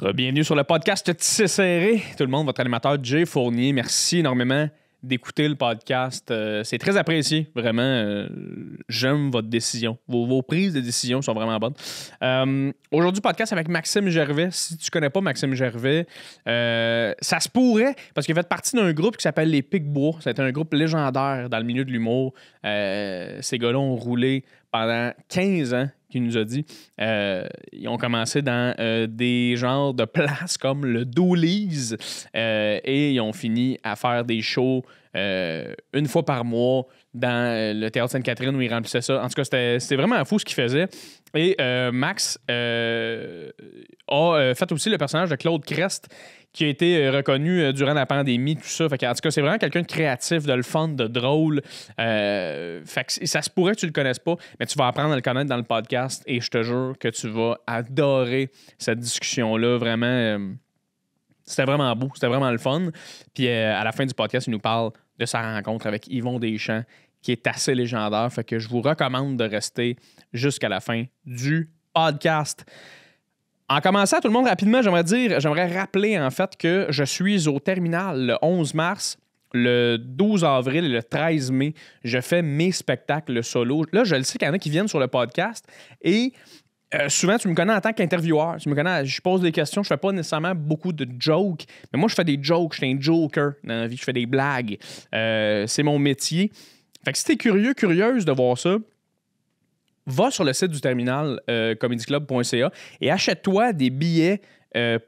Bienvenue sur le podcast Tissé Serré. Tout le monde, votre animateur Jay Fournier. Merci énormément d'écouter le podcast. C'est très apprécié, vraiment. J'aime votre décision. Vos prises de décision sont vraiment bonnes. Aujourd'hui, podcast avec Maxime Gervais. Si tu connais pas Maxime Gervais, ça se pourrait, parce qu'il fait partie d'un groupe qui s'appelle Les Pic-Bois. C'était un groupe légendaire dans le milieu de l'humour. Ces gars-là ont roulé pendant 15 ans, qu'il nous a dit. Ils ont commencé dans des genres de places comme le Doolies et ils ont fini à faire des shows une fois par mois dans le Théâtre Sainte-Catherine où ils remplissaient ça. En tout cas, c'était vraiment fou ce qu'ils faisaient. Et Max a fait aussi le personnage de Claude Crest qui a été reconnu durant la pandémie, tout ça. En tout cas, c'est vraiment quelqu'un de créatif, de le fun, de drôle. Fait que ça se pourrait que tu le connaisses pas, mais tu vas apprendre à le connaître dans le podcast et je te jure que tu vas adorer cette discussion-là. Vraiment, c'était vraiment beau, c'était vraiment le fun. Puis à la fin du podcast, il nous parle de sa rencontre avec Yvon Deschamps, qui est assez légendaire. Fait que je vous recommande de rester jusqu'à la fin du podcast. En commençant, tout le monde, rapidement, j'aimerais rappeler en fait que je suis au Terminal le 11 mars, le 12 avril et le 13 mai. Je fais mes spectacles solo. Là, je le sais qu'il y en a qui viennent sur le podcast et souvent, tu me connais en tant qu'intervieweur. Tu me connais, je pose des questions, je fais pas nécessairement beaucoup de jokes, mais moi, je fais des jokes, je suis un joker dans la vie, je fais des blagues. C'est mon métier. Fait que si t'es curieuse de voir ça, va sur le site du terminal comedyclub.ca et achète-toi des billets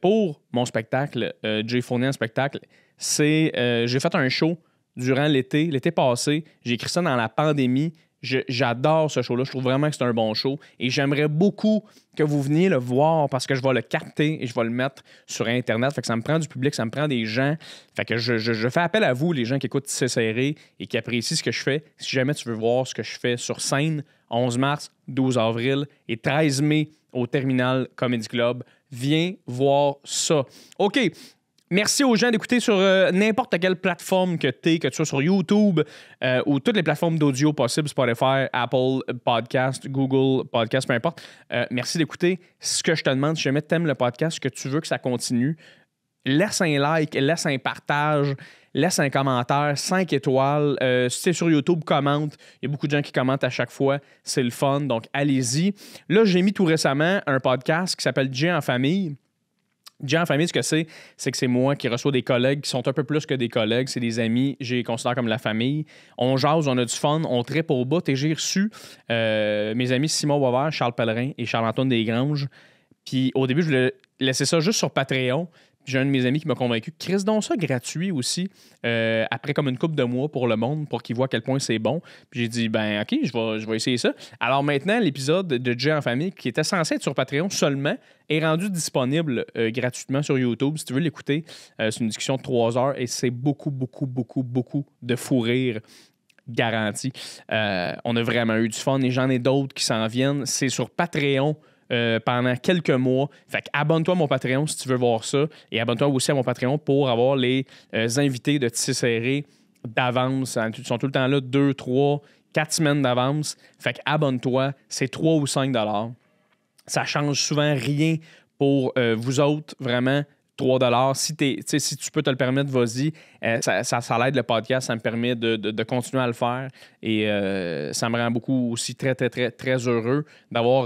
pour mon spectacle, Jay Fournier en spectacle. J'ai fait un show durant l'été passé. J'ai écrit ça dans la pandémie. J'adore ce show-là. Je trouve vraiment que c'est un bon show. Et j'aimerais beaucoup que vous veniez le voir parce que je vais le capter et je vais le mettre sur Internet. Fait que ça me prend du public, ça me prend des gens. Fait que je fais appel à vous, les gens qui écoutent Tissé Serré et qui apprécient ce que je fais. Si jamais tu veux voir ce que je fais sur scène, 11 mars, 12 avril et 13 mai au Terminal Comedy Club, viens voir ça. OK. Merci aux gens d'écouter sur n'importe quelle plateforme que tu sois sur YouTube ou toutes les plateformes d'audio possibles, Spotify, Apple Podcast, Google Podcast, peu importe. Merci d'écouter. Ce que je te demande, si jamais tu aimes le podcast, que tu veux que ça continue, laisse un like, laisse un partage, laisse un commentaire, 5 étoiles. Si tu es sur YouTube, commente. Il y a beaucoup de gens qui commentent à chaque fois. C'est le fun, donc allez-y. Là, j'ai mis tout récemment un podcast qui s'appelle Jay en famille. Jay en famille, ce que c'est que c'est moi qui reçois des collègues qui sont un peu plus que des collègues. C'est des amis, je les considère comme la famille. On jase, on a du fun, on trippe au bout. Et j'ai reçu mes amis Simon Boisvert, Charles Pellerin et Charles-Antoine Desgranges. Puis au début, je voulais laisser ça juste sur Patreon. J'ai un de mes amis qui m'a convaincu. Chris, donc ça gratuit aussi, après comme une couple de mois pour le monde, pour qu'ils voient à quel point c'est bon. Puis j'ai dit, ben OK, je vais essayer ça. Alors maintenant, l'épisode de Jay en famille, qui était censé être sur Patreon seulement, est rendu disponible gratuitement sur YouTube. Si tu veux l'écouter, c'est une discussion de 3 heures et c'est beaucoup, beaucoup, beaucoup, beaucoup de fou rire garanti. On a vraiment eu du fun et j'en ai d'autres qui s'en viennent. C'est sur Patreon. Pendant quelques mois. Fait que abonne-toi à mon Patreon si tu veux voir ça. Et abonne-toi aussi à mon Patreon pour avoir les invités de Tissé Serré d'avance. Ils sont tout le temps là, 2, 3, 4 semaines d'avance. Fait que abonne-toi. C'est 3 ou 5 $. Ça change souvent rien pour vous autres, vraiment. 3 $. Si tu peux te le permettre, vas-y. Ça l'aide le podcast. Ça me permet de continuer à le faire. Et ça me rend beaucoup aussi très, très, très, très heureux d'avoir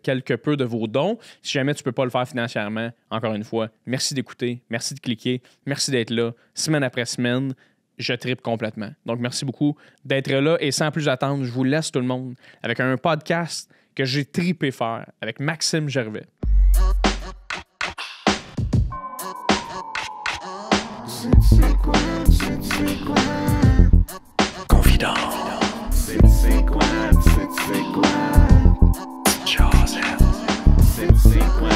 quelque peu de vos dons. Si jamais tu ne peux pas le faire financièrement, encore une fois, merci d'écouter. Merci de cliquer. Merci d'être là. Semaine après semaine, je trippe complètement. Donc, merci beaucoup d'être là. Et sans plus attendre, je vous laisse tout le monde avec un podcast que j'ai trippé faire avec Maxime Gervais. Confident. C'est quoi? Joseph. C'est quoi?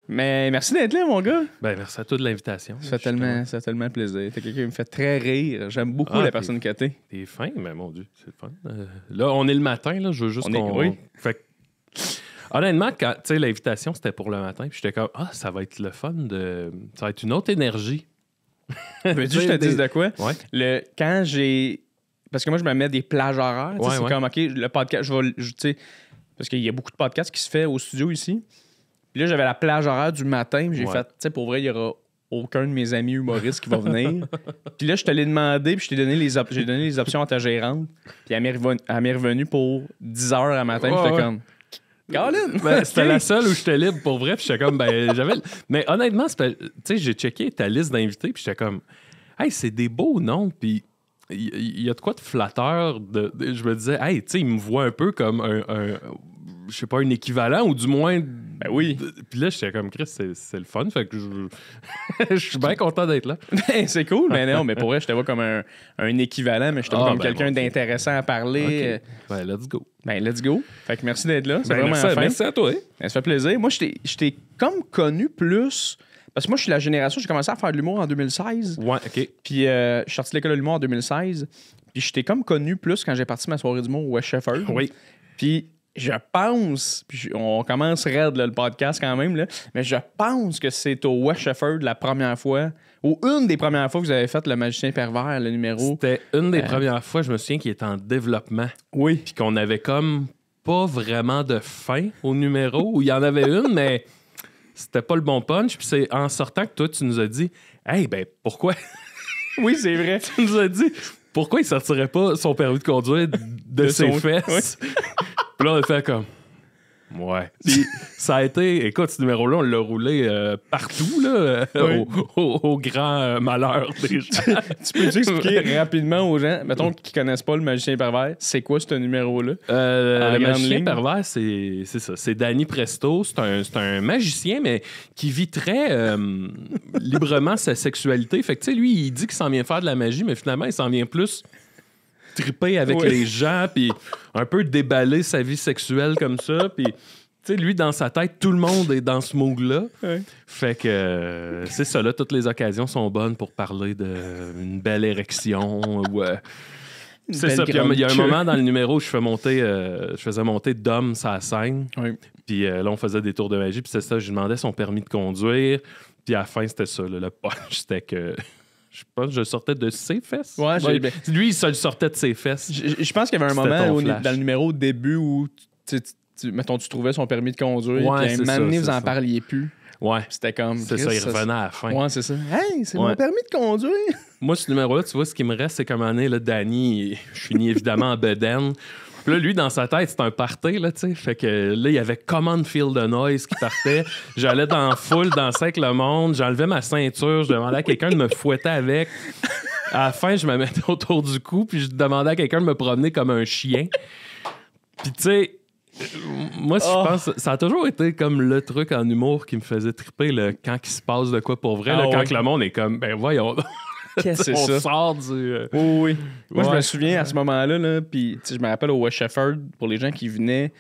Mais merci d'être là, mon gars. Ben, merci à toi de l'invitation. Ça fait tellement plaisir. T'es quelqu'un qui me fait très rire. J'aime beaucoup la personne que t'es. T'es fin, mais mon Dieu, c'est le fun. Là, on est le matin, là. Je veux juste qu'on... Oui. Fait que, honnêtement, quand l'invitation, c'était pour le matin. Puis j'étais comme, ça va être le fun de... Ça va être une autre énergie. Veux-tu que je te dise de quoi? Ouais. Quand j'ai parce que moi, je me mets des plages horaires. C'est comme, OK, le podcast, tu sais, parce qu'il y a beaucoup de podcasts qui se fait au studio ici. Puis là, j'avais la plage horaire du matin. J'ai fait, tu sais, pour vrai, il y aura aucun de mes amis humoristes qui va venir. Puis là, je te l'ai demandé, puis j'ai donné les options à ta gérante. Puis elle m'est revenue pour 10 heures à matin. Puis j'étais comme, Colin! C'était la seule où j'étais libre pour vrai. Puis j'étais comme, j'avais. Mais honnêtement, tu sais, j'ai checké ta liste d'invités. Puis j'étais comme, hey, c'est des beaux noms. Puis il y a de quoi de flatteur. Je me disais, hey, tu sais, il me voit un peu comme je sais pas, un équivalent ou du moins. Ben oui. Puis là, j'étais comme, Chris, c'est le fun. Fait que je suis bien content d'être là. C'est cool. Mais non, mais pour vrai, je te vois comme un équivalent, mais je te vois comme quelqu'un d'intéressant à parler. Okay. Let's go. Let's go. Fait que merci d'être là. C'est vraiment merci, fin. Merci à toi. Ça fait plaisir. Moi, je t'ai comme connu plus. Parce que moi, je suis la génération, j'ai commencé à faire de l'humour en 2016. Ouais, OK. Puis je suis sorti de l'école de l'humour en 2016. Puis je t'ai comme connu plus quand j'ai parti ma soirée d'humour au West Shefford. Oui. Puis je pense, puis on commence raide là, le podcast quand même, là, mais je pense que c'est au West Shefford la première fois, ou une des premières fois que vous avez fait Le Magicien Pervers, le numéro. C'était une des premières fois, je me souviens, qui était en développement. Oui. Puis qu'on avait comme pas vraiment de fin au numéro, où il y en avait une, mais c'était pas le bon punch. Puis c'est en sortant que toi, tu nous as dit, hey, ben pourquoi? Oui, c'est vrai. Tu nous as dit, pourquoi il sortirait pas son permis de conduire de ses fesses? Oui. Puis là, on a fait comme... Ouais. Puis ça a été... Écoute, ce numéro-là, on l'a roulé partout, là, au grand malheur des gens. Tu peux-tu expliquer rapidement aux gens, mettons, qui connaissent pas Le Magicien Pervers, c'est quoi ce numéro-là? Le Magicien Pervers, c'est ça. C'est Danny Presto. C'est un magicien, mais qui vit très librement sa sexualité. Fait que, tu sais, lui, il dit qu'il s'en vient faire de la magie, mais finalement, il s'en vient plus... triper avec les gens, puis un peu déballer sa vie sexuelle comme ça, puis tu sais, lui, dans sa tête, tout le monde est dans ce mood-là. Ouais. Fait que c'est ça, là, toutes les occasions sont bonnes pour parler d'une belle érection ou... c'est ça, puis il y a un moment dans le numéro où je faisais monter Dom sa scène, puis là, on faisait des tours de magie, puis c'est ça, je lui demandais son permis de conduire, puis à la fin, c'était ça, là, le punch, c'était que... Je pense que je sortais de ses fesses. Ouais, lui, il se sortait de ses fesses. Je pense qu'il y avait un moment dans le numéro au début où mettons, tu trouvais son permis de conduire. Puis à un moment donné, vous en parliez plus. Ouais. C'était comme. C'est ça, il revenait à la fin. Ouais, c'est ça. Hey, c'est mon permis de conduire. Moi, ce numéro-là, tu vois, ce qui me reste, c'est qu'à un moment donné, là, Danny, je finis évidemment en bedaine. Puis là, lui, dans sa tête, c'est un party, là, tu sais. Fait que là, il y avait Common Feel the Noise qui partait. J'allais dans la foule, danser avec le monde. J'enlevais ma ceinture. Je demandais à quelqu'un de me fouetter avec. À la fin, je me mettais autour du cou, puis je demandais à quelqu'un de me promener comme un chien. Puis, tu sais, moi, je pense ça a toujours été comme le truc en humour qui me faisait triper, quand il se passe de quoi pour vrai. Quand le monde est comme, ben voyons... Qu'est-ce que c'est ça? Sort du... Oui. Moi, je me souviens à ce moment-là, puis je me rappelle au West Shefford, pour les gens qui venaient,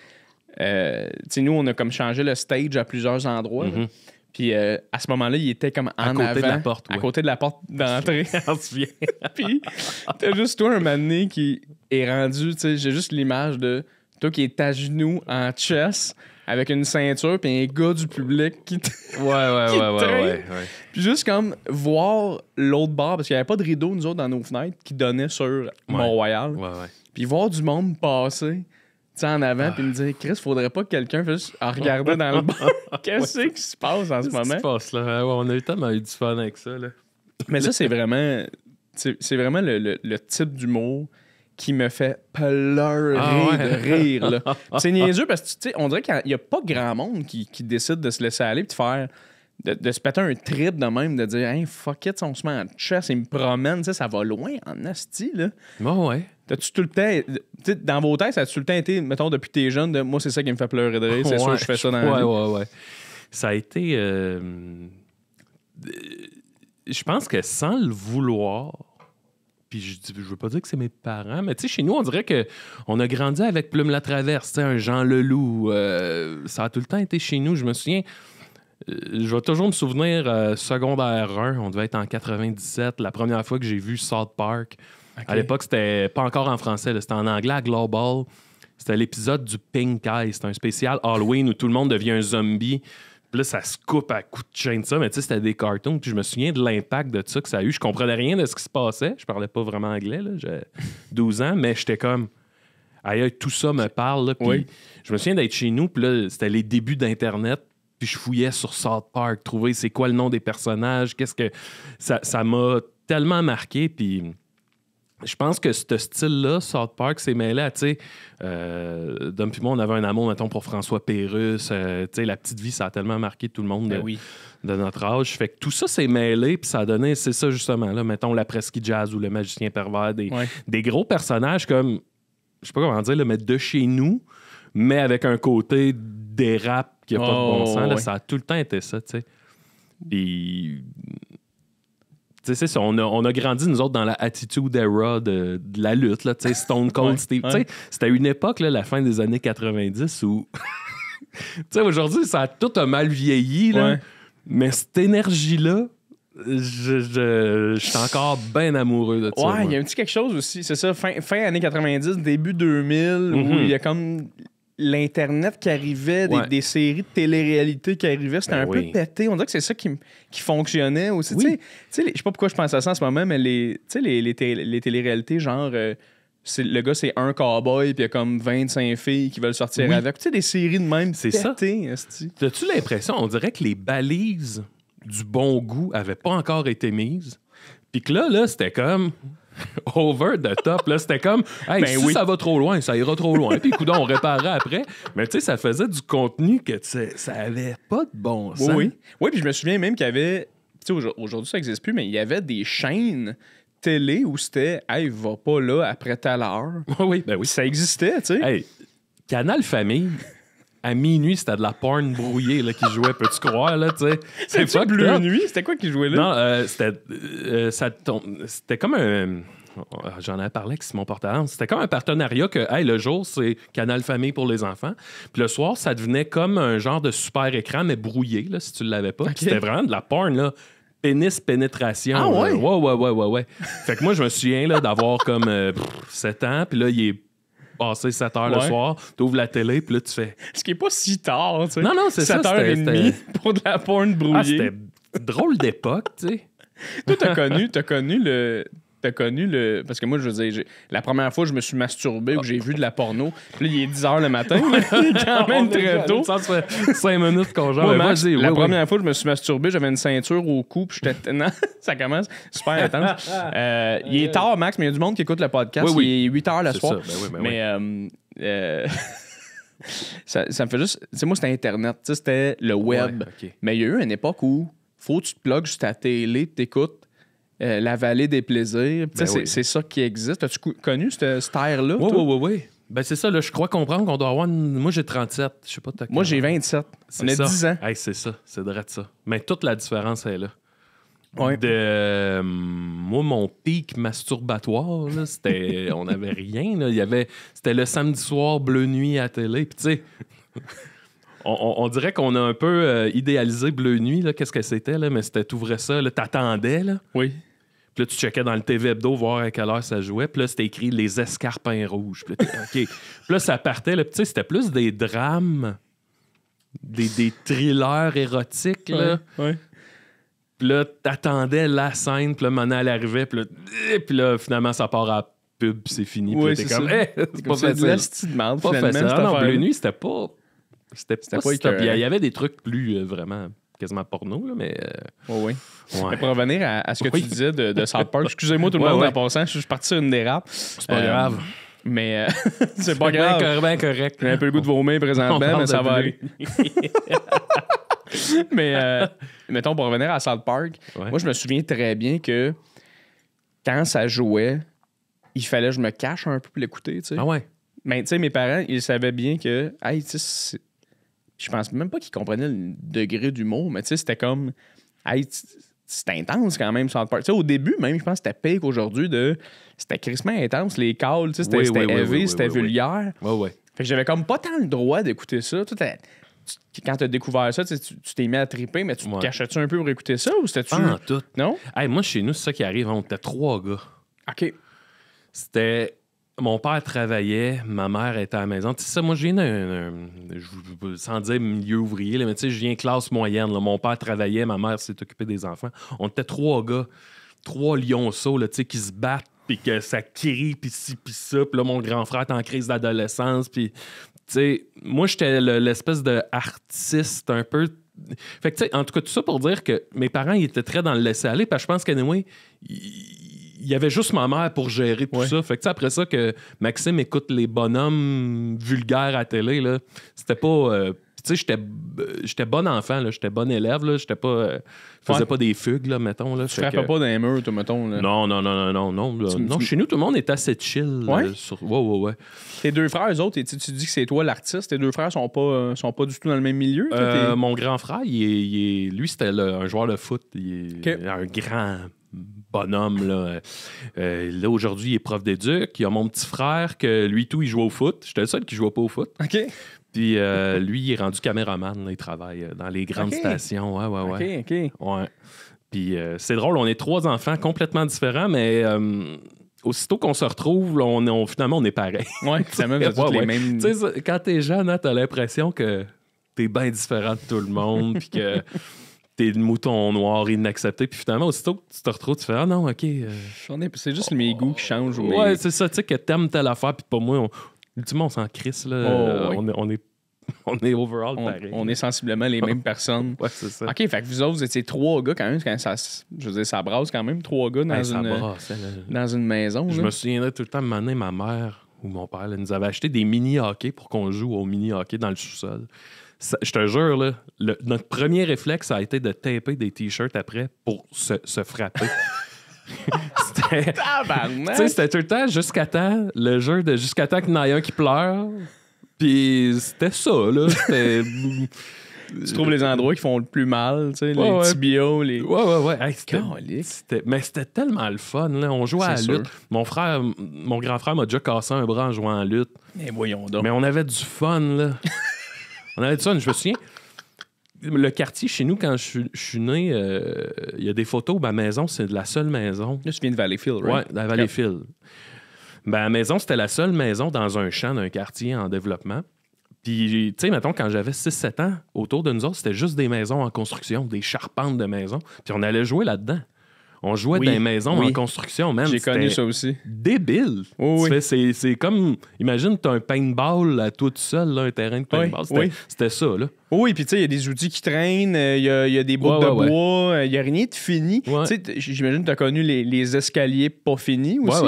nous, on a comme changé le stage à plusieurs endroits. Mm-hmm. Puis à ce moment-là, il était comme en à côté avant, de la porte, à côté de la porte d'entrée. On se souvient. Puis t'as juste toi, un moment donné, qui est rendu, j'ai juste l'image de toi qui est à genoux en chess avec une ceinture, puis un gars du public qui Ouais. Puis juste comme voir l'autre bar, parce qu'il n'y avait pas de rideau, nous autres, dans nos fenêtres, qui donnait sur Mont-Royal. Ouais. Puis voir du monde passer, en avant, puis me dire, Chris, faudrait pas que quelqu'un fasse juste regarder dans le bar. Qu'est-ce qui se passe en ce moment? Qu'est-ce qui se passe là? On a tellement eu du fun avec ça, là. Mais ça, c'est vraiment... C'est vraiment le type d'humour qui me fait pleurer de rire. Là. C'est niaiseux parce que, on dirait qu'il n'y a pas grand monde qui décide de se laisser aller et de faire... De se péter un trip de même, de dire « Hey, fuck it, on se met en chess, il me promène, ça va loin en asti, là. » Ouais. T'as-tu tout le temps... Dans vos têtes, ça a tout le temps été, mettons, depuis que t'es jeune, de moi, c'est ça qui me fait pleurer de rire, c'est sûr que je fais ça dans la vie. Ouais. Ça a été... je pense que sans le vouloir... Puis je veux pas dire que c'est mes parents, mais tu sais, chez nous, on dirait qu'on a grandi avec Plume la Traverse, un Jean Leloup. Ça a tout le temps été chez nous. Je me souviens... je vais toujours me souvenir, secondaire 1, on devait être en 97, la première fois que j'ai vu South Park. Okay. À l'époque, c'était pas encore en français, là, c'était en anglais à Global. C'était l'épisode du Pink Eye. C'était un spécial Halloween où tout le monde devient un zombie. Puis là, ça se coupe à coups de chaîne, ça. Mais tu sais, c'était des cartoons. Puis je me souviens de l'impact de ça que ça a eu. Je comprenais rien de ce qui se passait. Je parlais pas vraiment anglais, là. J'ai 12 ans, mais j'étais comme... Aïe, tout ça me parle, là. Puis je me souviens d'être chez nous, puis là, c'était les débuts d'Internet. Puis je fouillais sur South Park, trouver c'est quoi le nom des personnages, qu'est-ce que... Ça m'a tellement marqué, puis... Je pense que ce style-là, South Park, s'est mêlé à, tu sais, Dom puis moi, on avait un amour, mettons, pour François Pérusse. Tu sais, La Petite Vie, ça a tellement marqué tout le monde de notre âge. Fait que tout ça s'est mêlé, puis ça a donné, c'est ça justement, là, mettons, La Presqu'île Jazz ou Le Magicien Pervers, des gros personnages comme, je sais pas comment dire, là, mais de chez nous, mais avec un côté des rap qui a pas de bon sens. Là, ça a tout le temps été ça, tu sais. Puis... C'est ça, on a grandi, nous autres, dans la attitude era de la lutte. Là, Stone Cold Steve. C'était une époque, là, la fin des années 90, où... aujourd'hui, ça a tout mal vieilli. Là, mais cette énergie-là, je suis encore bien amoureux de ça. Ouais, il y a un petit quelque chose aussi. C'est ça, fin années 90, début 2000, où il y a comme... l'Internet qui arrivait, des séries de télé-réalité qui arrivaient, c'était peu pété. On dirait que c'est ça qui fonctionnait aussi. Je sais pas pourquoi je pense à ça en ce moment, mais les télé-réalités, genre, le gars, c'est un cowboy, puis il y a comme 25 filles qui veulent sortir avec. Tu sais, des séries de même, c'est pété. T'as-tu l'impression, on dirait que les balises du bon goût avaient pas encore été mises, puis que là, c'était comme... over the top, là, c'était comme si ça va trop loin, ça ira trop loin, puis coudonc, on réparera après, mais tu sais, ça faisait du contenu que ça avait pas de bon sens. Oui, puis je me souviens même qu'il y avait, tu sais, aujourd'hui ça n'existe plus, mais il y avait des chaînes télé où c'était va pas là après telle heure. Oui. Ça existait, tu sais. Canal Famille, à minuit, c'était de la porn brouillée là, qui jouait, peux-tu croire, là, tu sais. C'est pas Bleu Nuit, c'était quoi qui jouait là? Non, c'était comme un... J'en avais parlé avec Simon Portalance. C'était comme un partenariat que, le jour, c'est Canal Famille pour les enfants. Puis le soir, ça devenait comme un genre de super écran, mais brouillé, là, si tu ne l'avais pas. Okay. C'était vraiment de la porn, là. Pénis-pénétration. Ah ouais? Ouais. Fait que moi, je me souviens là, d'avoir comme 7 ans, puis là, il est passé 7 heures le soir, t'ouvres la télé, puis là, tu fais... Ce qui est pas si tard, tu sais. Non, c'est 7h30 pour de la porn brouillée. C'était drôle d'époque, tu sais. Toi, t'as connu le... Parce que moi, je veux dire, la première fois, je me suis masturbé ou j'ai vu de la porno. Puis là, il est 10h le matin. Il est quand même très tôt. Ça fait 5 minutes qu'on joue. La première fois, je me suis masturbé, j'avais une ceinture au cou. Puis j'étais... Non, ça commence super intense. Il est tard, Max, mais il y a du monde qui écoute le podcast. Il est 8h le soir. Ça. Mais... ça me fait juste... Tu sais, moi, c'était Internet. C'était le web. Mais il y a eu une époque où faut que tu te plugues sur ta télé, t'écoutes La Vallée des Plaisirs. C'est ça qui existe. As-tu connu cette ère-là? Oui. Ben c'est ça, là, je crois comprendre qu'on doit avoir... Moi, j'ai 37. Je sais pas... Moi, j'ai 27. On a 10 ans. C'est ça. C'est vrai de ça. Mais toute la différence est là. Ouais. Moi, mon pic masturbatoire, là, c'était... on n'avait rien. Là. C'était le samedi soir, Bleu Nuit à la télé. Puis tu sais... On dirait qu'on a un peu idéalisé Bleu Nuit, là, qu'est-ce que c'était, là, mais c'était t'ouvrais ça, là, t'attendais, là. Oui. Puis là, tu checkais dans le TV Hebdo, voir à quelle heure ça jouait. Puis là, c'était écrit « Les escarpins rouges ». Puis là, OK. Puis là, ça partait, là, tu sais, c'était plus des drames, des thrillers érotiques, là. Ouais. Puis là, t'attendais la scène, puis là, maintenant, elle arrivait, puis là, finalement, ça part à pub, puis c'est fini. Puis là, t'es comme « c'est pas facile ». C'est de merde, pas facile. Non, Bleu Nuit, c'était pas... C'était pas il y avait des trucs plus vraiment quasiment porno, là, mais... Oui. Mais pour revenir à ce que tu disais de South Park, excusez-moi tout le monde en passant, je suis parti sur une dérape. C'est pas grave. Mais c'est pas grave. Bien correct. J'ai un peu le goût de vomir présentement, mais ça va aller. Mais mettons, pour revenir à South Park, moi, je me souviens très bien que quand ça jouait, il fallait que je me cache un peu pour l'écouter, tu sais. Ah ouais? Mais tu sais, mes parents, ils savaient bien que... Hey, tu sais, je pense même pas qu'ils comprenaient le degré d'humour, mais tu sais, c'était comme... Hey, c'était intense quand même, South Park. Tu sais, au début, même, je pense que c'était pire qu'aujourd'hui. C'était crissement intense, les calls, tu sais, c'était élevé, c'était vulgaire. Ouais. Fait que j'avais comme pas tant le droit d'écouter ça. Quand t'as découvert ça, tu t'es mis à triper, mais tu te cachais-tu un peu pour écouter ça ou c'était-tu... Pas en tout. Non? Hey, moi, chez nous, c'est ça qui arrive. On était 3 gars. OK. C'était... mon père travaillait, ma mère était à la maison. Tu sais, ça, moi, je viens sans dire milieu ouvrier, là, mais tu sais, je viens classe moyenne. Là. Mon père travaillait, ma mère s'est occupée des enfants. On était 3 gars, 3 lionceaux, là, tu sais, qui se battent, puis que ça crie, puis ci, puis ça. Puis là, mon grand frère est en crise d'adolescence, puis... Tu sais, moi, j'étais l'espèce de artiste un peu... Fait que, tu sais, en tout cas, tout ça pour dire que mes parents, ils étaient très dans le laisser-aller, parce que je pense qu'anyway, il y avait juste ma mère pour gérer tout ça. Fait que, tu sais, après ça, que Maxime écoute les bonhommes vulgaires à la télé, là, c'était pas... tu sais, j'étais bon enfant, là, j'étais bon élève, là, j'étais pas... je faisais pas des fugues, là, mettons. Là, tu frappais pas dans les murs, toi, mettons. Là. Non. Non, chez nous, tout le monde est assez chill. Ouais? Ouais. Tes 2 frères, eux autres, tu dis que c'est toi l'artiste. Tes 2 frères sont pas du tout dans le même milieu? Mon grand frère, lui, c'était un joueur de foot. Il est un grand bonhomme. Là, aujourd'hui, il est prof d'éduc. Il y a mon petit frère que lui, il jouait au foot. J'étais le seul qui jouait pas au foot. OK. Puis lui, il est rendu caméraman. Là, il travaille dans les grandes stations. Ouais. OK. Ouais. Puis c'est drôle, on est 3 enfants complètement différents, mais aussitôt qu'on se retrouve, là, finalement, on est pareil. Ouais, ça même les mêmes... Tu sais, quand t'es jeune, hein, t'as l'impression que t'es bien différent de tout le monde, puis que t'es le mouton noir inaccepté. Puis finalement, aussitôt que tu te retrouves, tu fais « Ah non, OK. C'est juste mes goûts qui changent. Ouais, c'est ça, tu sais, que t'aimes telle affaire, puis pas moi, ultimement, on s'en crisse, là. On est overall pareil. On est sensiblement les mêmes personnes. Ouais, c'est ça. OK, fait que vous autres, vous étiez 3 gars quand même. Je veux dire, ça brasse quand même 3 gars dans une maison. Je là. me souviendrai tout le temps, ma mère ou mon père nous avait acheté des mini-hockey pour qu'on joue au mini-hockey dans le sous-sol. Je te jure, là, notre premier réflexe a été de taper des t-shirts après pour se frapper. C'était tout le temps jusqu'à temps, le jeu de jusqu'à temps qu'il y en ait un qui pleure. Puis c'était ça, là. Tu trouves les endroits qui font le plus mal, tu sais, les tibias, les... Ouais. Hey, c'était tellement le fun, là. On jouait à la lutte. Mon grand frère m'a déjà cassé un bras en jouant à la lutte. Mais voyons donc. Mais on avait du fun, là. Je me souviens... Le quartier, chez nous, quand je suis né, il y a des photos. Ma maison, c'est la seule maison. Là, tu viens de Valleyfield, right? Ouais, de Valleyfield. La maison, c'était la seule maison dans un champ d'un quartier en développement. Puis, tu sais, mettons, quand j'avais 6-7 ans, autour de nous autres, c'était juste des maisons en construction, des charpentes de maisons. Puis on allait jouer là-dedans. On jouait dans des maisons en construction, man. J'ai connu ça aussi. Débile. C'est comme... Imagine, t'as un paintball à toi tout seul, là, un terrain de paintball. C'était ça, là. Oui, puis tu sais, il y a des outils qui traînent, il y a des bouts de bois, il n'y a rien de fini. Tu sais, j'imagine que tu as connu les escaliers pas finis aussi.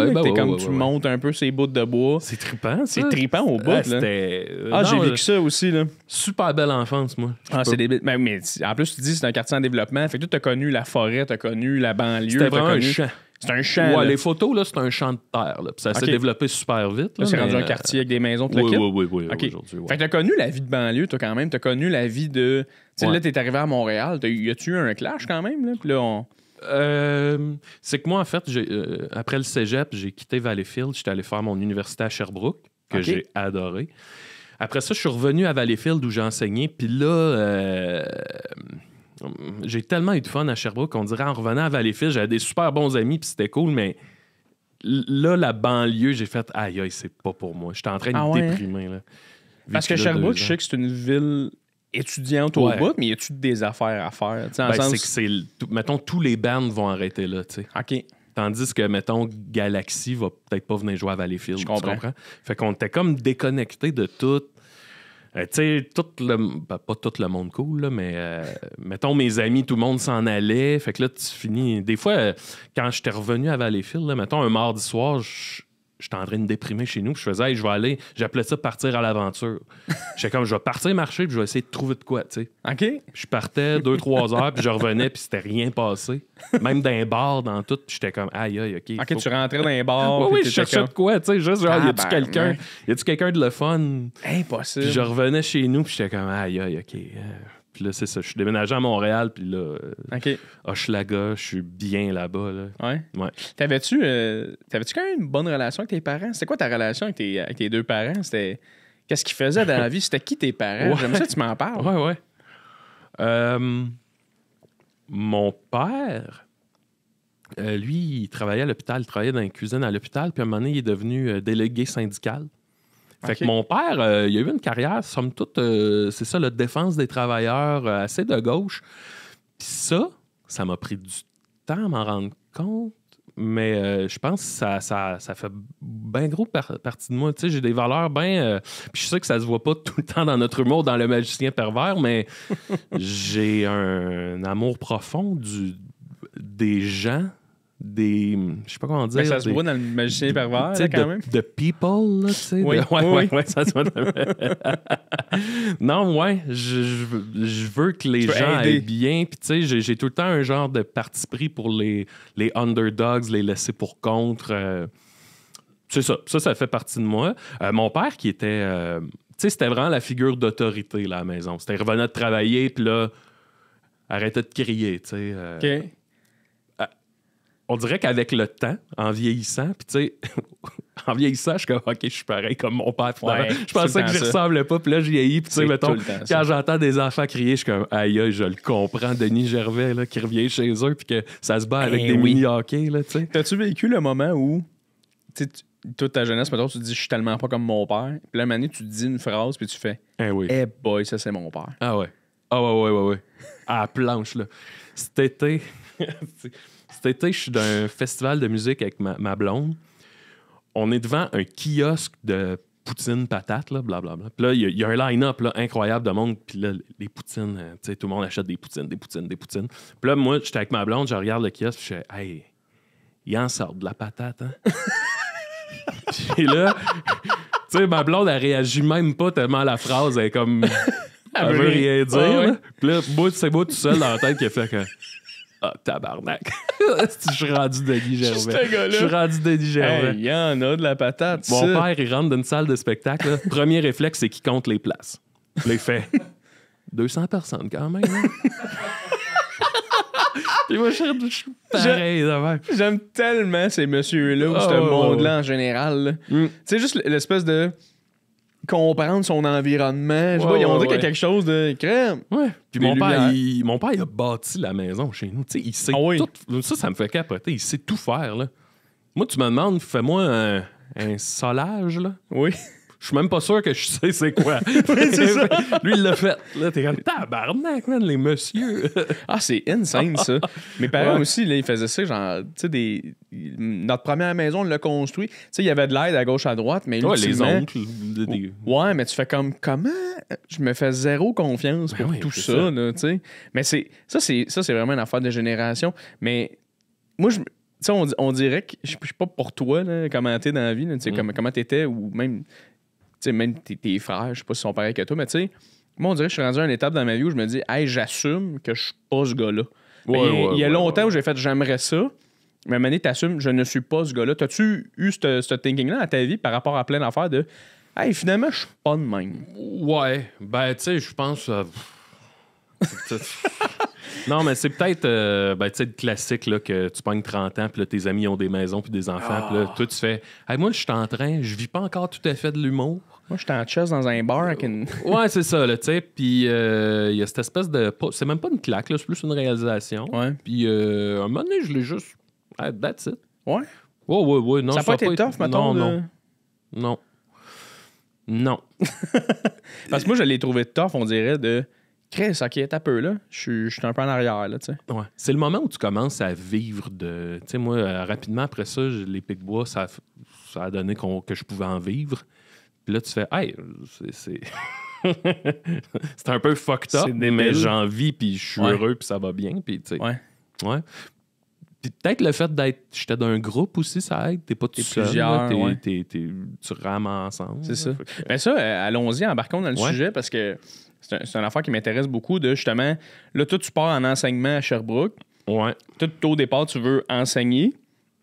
Tu montes un peu ces bouts de bois. C'est trippant, ça. C'est trippant au bout, là. J'ai vécu ça aussi, là. Super belle enfance, moi. C'est débile. Mais en plus, tu dis c'est un quartier en développement. Fait que tu as connu la forêt, tu as connu la banlieue. C'était vraiment un champ. C'est un champ. Ouais, les photos, là, c'est un champ de terre. Là. Puis ça s'est développé super vite. Là, c'est rendu un quartier avec des maisons. Oui, aujourd'hui. Fait que t'as connu la vie de banlieue, toi, quand même. T'as connu la vie de... Tu sais, là, t'es arrivé à Montréal. Y a-tu eu un clash, quand même? Là? Puis là, c'est que moi, en fait, après le cégep, j'ai quitté Valleyfield. J'étais allé faire mon université à Sherbrooke, que j'ai adoré. Après ça, je suis revenu à Valleyfield, où j'ai enseigné. Puis là... j'ai tellement eu de fun à Sherbrooke qu'on dirait en revenant à Valleyfield, j'avais des super bons amis puis c'était cool, mais là, la banlieue, j'ai fait aïe, c'est pas pour moi. J'étais en train de déprimer. Là. Parce que Sherbrooke, je sais que c'est une ville étudiante au bout, mais y a-tu des affaires à faire? C'est que mettons, tous les bands vont arrêter là, tu sais. OK. Tandis que, mettons, Galaxy va peut-être pas venir jouer à Valleyfield. Je comprends. Tu comprends? Fait qu'on était comme déconnectés de tout. Tu sais, pas tout le monde cool, là, mais mettons, mes amis, tout le monde s'en allait. Fait que là, tu finis... Des fois, quand j'étais revenu à Valleyfield, là, mettons, un mardi soir, j'étais en train de déprimer chez nous. Je faisais, je vais aller... J'appelais ça partir à l'aventure. J'étais comme, je vais partir marcher puis je vais essayer de trouver de quoi, tu sais. OK. Je partais 2-3 heures puis je revenais puis c'était rien passé. Même dans un bar, dans tout. Puis j'étais comme, aïe, OK. OK, tu rentrais dans un bar. Oui, je cherchais de quoi, tu sais. Juste, genre, y a-tu quelqu'un de le fun? Impossible. Puis je revenais chez nous puis j'étais comme, aïe, OK. Puis là, c'est ça. Je suis déménagé à Montréal, puis là, Hochelaga, je suis bien là-bas. Là. Ouais. T'avais-tu quand même une bonne relation avec tes parents? C'était quoi ta relation avec tes 2 parents? Qu'est-ce qu'ils faisaient dans la vie? C'était qui tes parents? J'aime ça que tu m'en parles. Ouais. Mon père, Lui, il travaillait à l'hôpital, il travaillait dans la cuisine à l'hôpital, puis à un moment donné, il est devenu délégué syndical. Fait que mon père, il a eu une carrière, somme toute, c'est ça, la défense des travailleurs, assez de gauche. Puis ça m'a pris du temps à m'en rendre compte, mais je pense que ça fait bien gros partie de moi. Tu sais, j'ai des valeurs bien... puis je sais que ça se voit pas tout le temps dans notre humour, dans Le Magicien pervers, mais j'ai un amour profond des gens... je sais pas comment dire. Mais ça se voit dans Le Magicien pervers, là, quand même. De people, là, tu sais. Oui, ouais, ça se voit. Non, ouais, je veux que les gens aillent bien. Puis, tu sais, j'ai tout le temps un genre de parti pris pour les underdogs, les laisser pour contre. C'est ça. Ça fait partie de moi. Mon père, qui était... tu sais, c'était vraiment la figure d'autorité, là, à la maison. C'était revenait de travailler, puis là, arrêtait de crier, tu sais. OK. On dirait qu'avec le temps, en vieillissant, puis tu sais, en vieillissant, je suis comme, OK, je suis pareil comme mon père. Ouais, je pensais que je ressemblais pas, puis là, je vieillis, puis tu sais, mettons, quand j'entends des enfants crier, je suis comme, aïe, je le comprends, Denis Gervais, là, qui revient chez eux, puis que ça se bat avec des mini-hockey, là, tu sais. T'as-tu vécu le moment où, tu sais, toute ta jeunesse, mettons, tu te dis, je suis tellement pas comme mon père, puis là, une année, tu te dis une phrase, puis tu fais, boy, ça, c'est mon père. Ah ouais. À la planche, là. Cet été, je suis dans un festival de musique avec ma blonde. On est devant un kiosque de poutine patate, là, blablabla. Puis là, il y a un line-up là, incroyable de monde. Puis là, les poutines, tu sais, tout le monde achète des poutines. Puis là, moi, j'étais avec ma blonde, je regarde le kiosque, puis je fais, hey, il en sort de la patate, hein? Puis là, tu sais, ma blonde, elle réagit même pas tellement à la phrase. Elle est comme... Elle veut rien dire. Ouais. Puis là, c'est moi tout seul dans la tête qui a fait que... Ah, tabarnak. Je suis rendu Denis Gervais. Je suis rendu Denis Gervais. Il y en a de la patate. Mon père, il rentre dans une salle de spectacle. Là. Premier réflexe, c'est qu'il compte les places. Là, il fait 200 personnes quand même. Hein? Puis moi, je suis pareil. J'aime tellement ces messieurs-là ou ce monde-là en général. Tu sais, juste l'espèce de comprendre son environnement. Je sais pas, ils ont dit qu'il y a quelque chose de crème. Ouais. Puis mon père, il a bâti la maison chez nous. Tu sais, il sait tout. Ça me fait capoter. Il sait tout faire, là. Moi, tu me demandes, fais-moi un solage, là. Oui. Je suis même pas sûr que je sais c'est quoi. Oui, c'est ça. Lui, il l'a fait. Là, t'es comme tabarnak, man, les messieurs. Ah, c'est insane, ça. Mes parents aussi, là, ils faisaient ça, genre, tu sais, notre première maison, on l'a construit. Tu sais, il y avait de l'aide à gauche, à droite, mais les oncles. Ouais, mais tu fais comme, comment? Je me fais zéro confiance pour tout ça, là, tu sais. Mais c'est vraiment une affaire de génération. Mais moi, tu sais, on dirait que, je sais pas pour toi, là, comment t'es dans la vie, tu sais, comment t'étais, ou même... Tu sais, même tes frères, je sais pas s'ils sont pareils que toi, mais tu sais, moi, on dirait que je suis rendu à une étape dans ma vie où je me dis, hey, j'assume que je suis pas ce gars-là. Il y a longtemps où j'ai fait, j'aimerais ça, mais à un moment donné, t'assumes, je ne suis pas ce gars-là. T'as-tu eu ce thinking-là dans ta vie par rapport à plein d'affaires de, hey, finalement, je suis pas de même? Ouais, ben, tu sais, je pense. Non, mais c'est peut-être tu sais, le classique là, que tu pognes 30 ans, puis là, tes amis ont des maisons puis des enfants, puis là, toi, tu fais hey, moi, je suis en train, je vis pas encore tout à fait de l'humour. Moi, je suis en chess dans un bar avec une. Ouais, c'est ça, là, tu sais. Puis il y a cette espèce de. C'est même pas une claque, là, c'est plus une réalisation. Ouais. Puis à un moment donné, je l'ai juste. That's it. Ouais. Ouais. Non, ça n'a pas été tough, mettons. Non. Parce que moi, je l'ai trouvé tough, on dirait, de. Chris, ok, t'as peu, là. Je suis un peu en arrière, là, tu sais. Ouais. C'est le moment où tu commences à vivre de. Tu sais, moi, rapidement après ça, les Pic-Bois, ça a donné que je pouvais en vivre. Puis là, tu fais, hey, c'est. C'est un peu fucked up, mais j'en vis, puis je suis heureux, puis ça va bien, puis tu sais. Ouais. Puis peut-être le fait d'être. J'étais dans un groupe aussi, ça aide. T'es pas tout seul. Plusieurs, tu rames ensemble. C'est ça. Ben ça, allons-y, embarquons dans le sujet, parce que c'est une affaire qui m'intéresse beaucoup de justement. Là, toi, tu pars en enseignement à Sherbrooke. Ouais. Tout au départ, tu veux enseigner.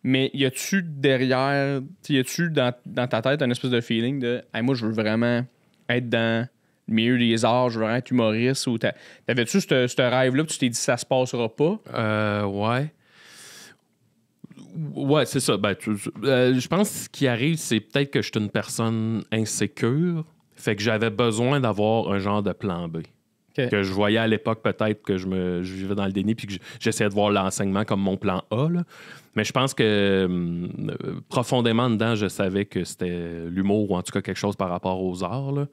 Mais y a-tu derrière, y a-tu dans ta tête un espèce de feeling de hey, moi, je veux vraiment être dans le milieu des arts, je veux vraiment être humoriste, ou t'avais-tu ce rêve-là, puis tu t'es dit ça se passera pas? Ouais. Ouais, c'est ça. Ben, je pense que ce qui arrive, c'est peut-être que je suis une personne insécure, fait que j'avais besoin d'avoir un genre de plan B. que je voyais à l'époque peut-être que je vivais dans le déni puis que j'essayais de voir l'enseignement comme mon plan A. Là. Mais je pense que profondément dedans, je savais que c'était l'humour ou en tout cas quelque chose par rapport aux arts. Là.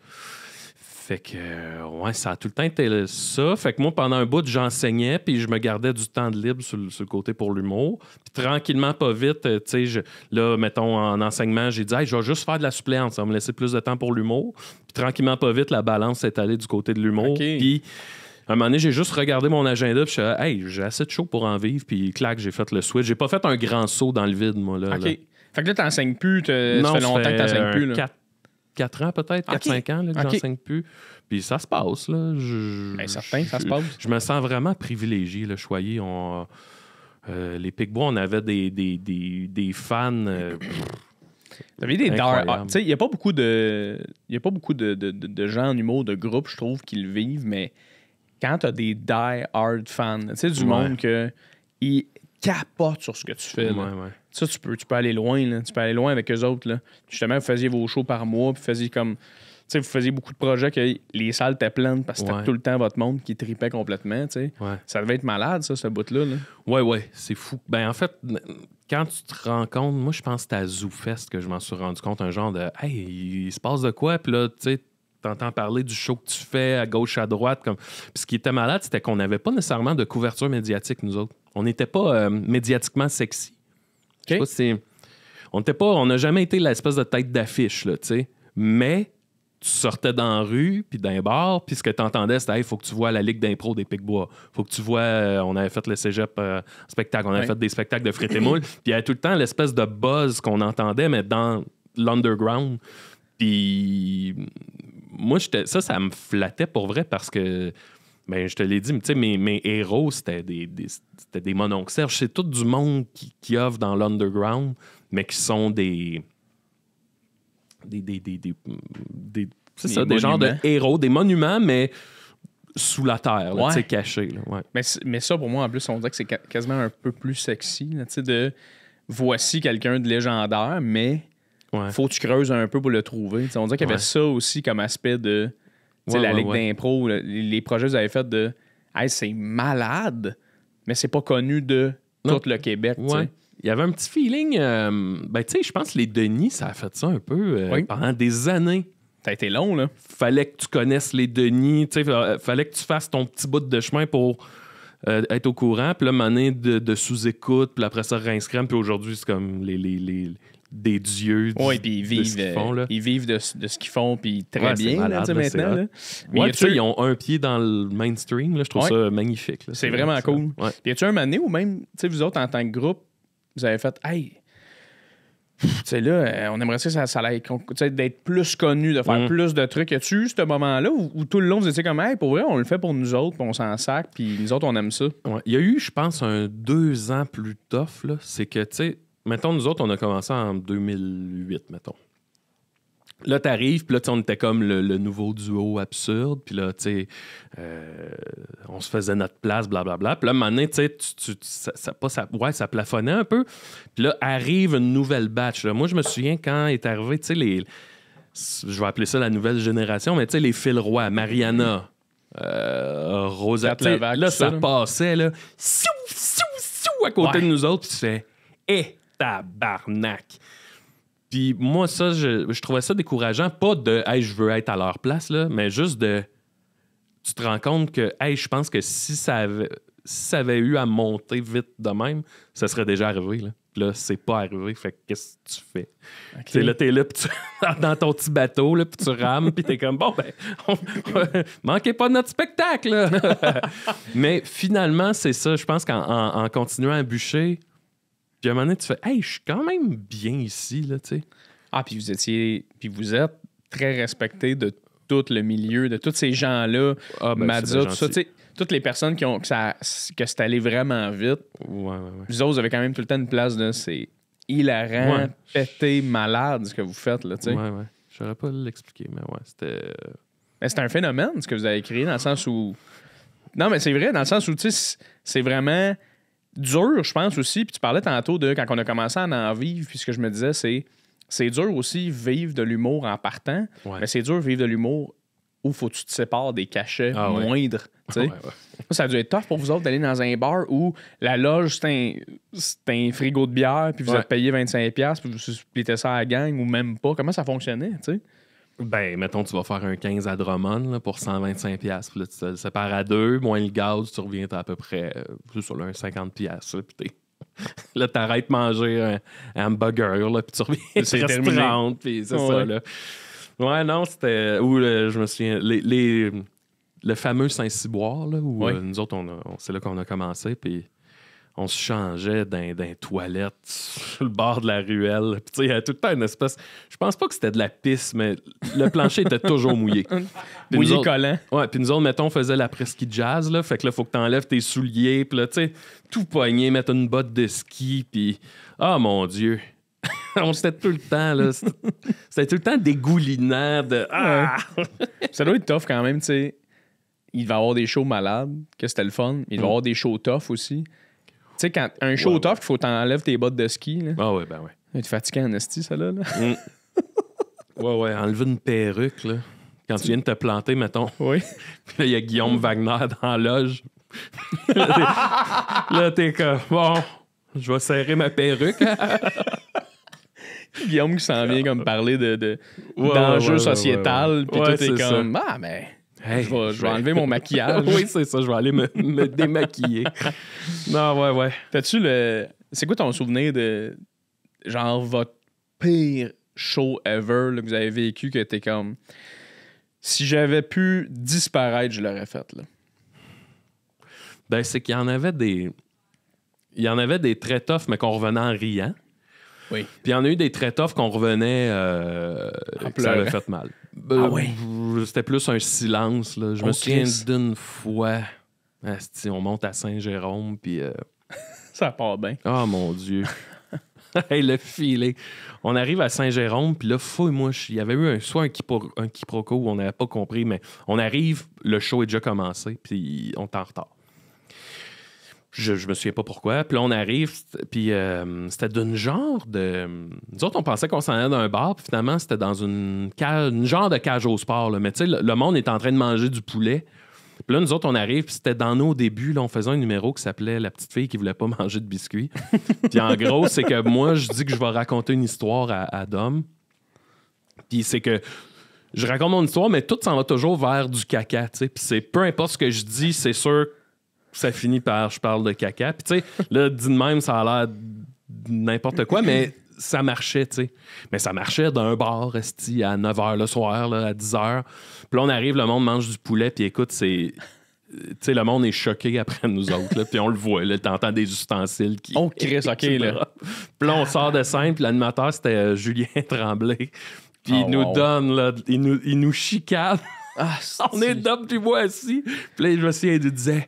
Fait que, ouais, ça a tout le temps été ça. Fait que moi, pendant un bout, j'enseignais, puis je me gardais du temps de libre sur le côté pour l'humour. Puis tranquillement, pas vite, tu sais, là, mettons, en enseignement, j'ai dit, hey, je vais juste faire de la suppléance, ça va me laisser plus de temps pour l'humour. Puis tranquillement, pas vite, la balance est allée du côté de l'humour. Okay. Puis à un moment donné, j'ai juste regardé mon agenda, puis je suis dit, hey, j'ai assez de show pour en vivre, puis clac, j'ai fait le switch. J'ai pas fait un grand saut dans le vide, moi, là. OK. Là. Fait que là, t'enseignes plus, ça fait longtemps que t'enseignes plus, là. 4 ans peut-être, 4-5 ans là, que j'enseigne plus. Puis ça se passe. Là. Certain, ça se passe. Je me sens vraiment privilégié. Là, choyé. Les Pic-Bois, on avait des fans. T'avais des dark. Tu sais, il n'y a pas beaucoup de gens en humour, de groupes, je trouve, qui le vivent, mais quand t'as des die-hard fans, tu sais, du monde qui capotent sur ce que tu fais. Là. Ça, tu peux aller loin. Là. Tu peux aller loin avec eux autres. Là. Justement, vous faisiez vos shows par mois, puis vous faisiez beaucoup de projets que les salles étaient pleines parce que c'était tout le temps votre monde qui tripait complètement. Ouais. Ça devait être malade, ça, ce bout-là. Là. Ouais, c'est fou. Ben, en fait, quand tu te rends compte, moi, je pense que c'était à ZooFest que je m'en suis rendu compte, un genre de « Hey, il se passe de quoi? » Puis là, tu sais, t'entends parler du show que tu fais à gauche, à droite. Puis ce qui était malade, c'était qu'on n'avait pas nécessairement de couverture médiatique, nous autres. On n'était pas médiatiquement sexy. Okay. Je sais pas, on n'a jamais été l'espèce de tête d'affiche, là, tu sais. Mais tu sortais dans la rue, puis d'un bar, puis ce que tu entendais, c'était « Hey, faut que tu vois la Ligue d'impro des Pic-Bois. Faut que tu vois... on avait fait le cégep spectacle. On avait fait des spectacles de frites et moules. Puis il y avait tout le temps l'espèce de buzz qu'on entendait, mais dans l'underground. Puis moi, ça me flattait pour vrai parce que... Ben, je te l'ai dit, mais mes héros, c'était des mononcles Serge. C'est tout du monde qui offre dans l'underground, mais qui sont des genres de héros, des monuments, mais sous la terre, là, cachés. Là, ouais. Mais ça, pour moi, en plus, on dirait que c'est quasiment un peu plus sexy. Là, de voici quelqu'un de légendaire, mais faut que tu creuses un peu pour le trouver. T'sais, on dirait qu'il y avait ça aussi comme aspect de... la Ligue d'impro, les projets que vous avez fait de hey, c'est malade, mais c'est pas connu de tout le Québec. Il y avait un petit feeling. Je pense que les Denis, ça a fait ça un peu pendant des années. Ça a été long, là. Fallait que tu connaisses les Denis. Fallait que tu fasses ton petit bout de chemin pour être au courant. Puis là, maner de sous-écoute. Puis après ça, rince crème. Puis aujourd'hui, c'est comme des dieux puis de ce qu'ils font. Là. Ils vivent de ce qu'ils font, puis très bien malade, là, maintenant. Là. Mais ils ont un pied dans le mainstream. Là, je trouve ça magnifique. Là, c'est vraiment cool. Puis y a-tu un moment donné où même, vous autres, en tant que groupe, vous avez fait « Hey, tu sais là, on aimerait ça allait d'être plus connu, de faire plus de trucs. » Y a-tu eu ce moment-là où tout le long, vous étiez comme « Hey, pour vrai, on le fait pour nous autres, puis on s'en sac, puis nous autres, on aime ça. » Il y a eu, je pense, 2 ans plus tough. Là. C'est que, tu sais, mettons, nous autres, on a commencé en 2008, mettons. Là, t'arrives, puis là, on était comme le nouveau duo absurde, puis là, tu sais, on se faisait notre place, blablabla. Puis là, maintenant, tu sais, ça plafonnait un peu. Puis là, arrive une nouvelle batch. Là. Moi, je me souviens quand est arrivé, tu sais, je vais appeler ça la nouvelle génération, mais tu sais, les Phil Roy, Mariana, Rosa, là, ça passait, là, à côté de nous autres, puis tu fais, tabarnak! Puis moi, ça, je trouvais ça décourageant. Pas de « Hey, je veux être à leur place », là, mais juste de... Tu te rends compte que, hey, je pense que si ça avait eu à monter vite de même, ça serait déjà arrivé. Là, puis là c'est pas arrivé. Fait que qu'est-ce que tu fais? Okay. T'es là, puis dans ton petit bateau, là, puis tu rames, puis t'es comme, bon, ben, manquez pas de notre spectacle. Là. Mais finalement, c'est ça. Je pense qu'en continuant à bûcher... Puis à un moment donné, tu fais « Hey, je suis quand même bien ici, là, tu sais. » Ah, puis vous êtes très respecté de tout le milieu, de tous ces gens-là, Madza, tout ça, tu sais, toutes les personnes que c'est allé vraiment vite. Ouais. Vous autres, vous avez quand même tout le temps une place de c'est hilarant, pété, malade, ce que vous faites, là, tu sais. Ouais. Je saurais pas l'expliquer, mais c'était... Mais c'est un phénomène, ce que vous avez créé, dans le sens où... Non, mais c'est vrai, dans le sens où, tu sais, c'est vraiment... dur, je pense aussi, puis tu parlais tantôt de quand on a commencé à en vivre, puis ce que je me disais, c'est dur aussi vivre de l'humour en partant, mais c'est dur vivre de l'humour où faut que tu te sépares des cachets moindres. Ouais. Ça a dû être tough pour vous autres d'aller dans un bar où la loge, c'est un frigo de bière, puis vous êtes payé 25$, puis vous splittez ça à la gang ou même pas. Comment ça fonctionnait, tu sais? Ben, mettons, tu vas faire un 15 à Drummond là, pour 125$. Puis là, tu te sépares à 2, moins le gaz, tu reviens à peu près sur un 50$. Puis là, t'arrêtes de manger un hamburger, là, puis tu reviens c'est à 30$, puis c'est ça, là. Ouais, non, c'était... Où, je me souviens... Le fameux Saint-Cyboire, là, où nous autres, c'est là qu'on a commencé, puis on se changeait dans les toilettes sur le bord de la ruelle. Puis, tu sais, il y avait tout le temps une espèce... Je pense pas que c'était de la pisse, mais le plancher était toujours mouillé. Mouillé collant. Ouais, puis nous autres, mettons, on faisait l'après-ski jazz, là. Fait que là, faut que t'enlèves tes souliers, puis là, tu sais, tout pogné, mettre une botte de ski, puis... Ah, mon Dieu! On s'était tout le temps, là. C'était tout le temps dégoulinant de... Ah! Ça doit être tough quand même, tu sais. Il va y avoir des shows malades, que c'était le fun. Il va y avoir des shows tough aussi. Tu sais, quand un show tough, il faut t'enlèves tes bottes de ski. Là. Ah ouais, ben ouais. Tu es fatigué en esti, ça là. Ouais, enlever une perruque, là. Quand tu viens de te planter, mettons. Oui. Puis là, il y a Guillaume Wagner dans la loge. Là, t'es comme, bon, je vais serrer ma perruque. Guillaume qui s'en vient comme parler d'enjeux sociétal. Puis toi, t'es comme, ça. Ah, mais... Hey, je vais enlever mon maquillage. Oui, c'est ça. Je vais aller me démaquiller. Non, ouais. T'as-tu le... C'est quoi ton souvenir de... Genre, votre pire show ever là, que vous avez vécu, que t'es comme... Si j'avais pu disparaître, je l'aurais fait, là. Ben, c'est qu'il y en avait des... Il y en avait des très toughs, mais qu'on revenait en riant. Oui. Puis il y en a eu des très toughs qu'on revenait... que ça avait fait mal. Oui? C'était plus un silence. Là. Je me souviens d'une fois, on monte à Saint-Jérôme, puis... Ça part bien. Oh mon Dieu. Hey, le filet. On arrive à Saint-Jérôme, puis là, fouille-moi, il y avait eu soit un quiproquo où on n'avait pas compris, mais on arrive, le show est déjà commencé, puis on est en retard. Je me souviens pas pourquoi. Puis là, on arrive, puis c'était d'une genre de... Nous autres, on pensait qu'on s'en allait d'un bar, puis finalement, c'était dans une genre de cage au sport. Là. Mais tu sais, le monde est en train de manger du poulet. Puis là, nous autres, on arrive, puis c'était dans nos débuts. Là, on faisait un numéro qui s'appelait « La petite fille qui voulait pas manger de biscuits ». Puis en gros, c'est que moi, je dis que je vais raconter une histoire à Dom. Puis c'est que je raconte mon histoire, mais tout s'en va toujours vers du caca, tu sais. Puis c'est peu importe ce que je dis, c'est sûr... Ça finit par je parle de caca. Puis, tu sais, là, dit de même, ça a l'air n'importe quoi, mais ça marchait, tu sais. Mais ça marchait d'un bar, esti, à 9h le soir, là, à 10h. Puis là, on arrive, le monde mange du poulet, puis écoute, c'est... Tu sais, le monde est choqué après nous autres, là, puis on le voit, là, t'entends des ustensiles qui... Oh, Chris, OK, là. Puis là, on sort de scène, puis l'animateur, c'était Julien Tremblay. Puis il nous donne, là, il nous chicane. Ah, on est Dom puis moi assis. Puis là, je me souviens, il nous disait...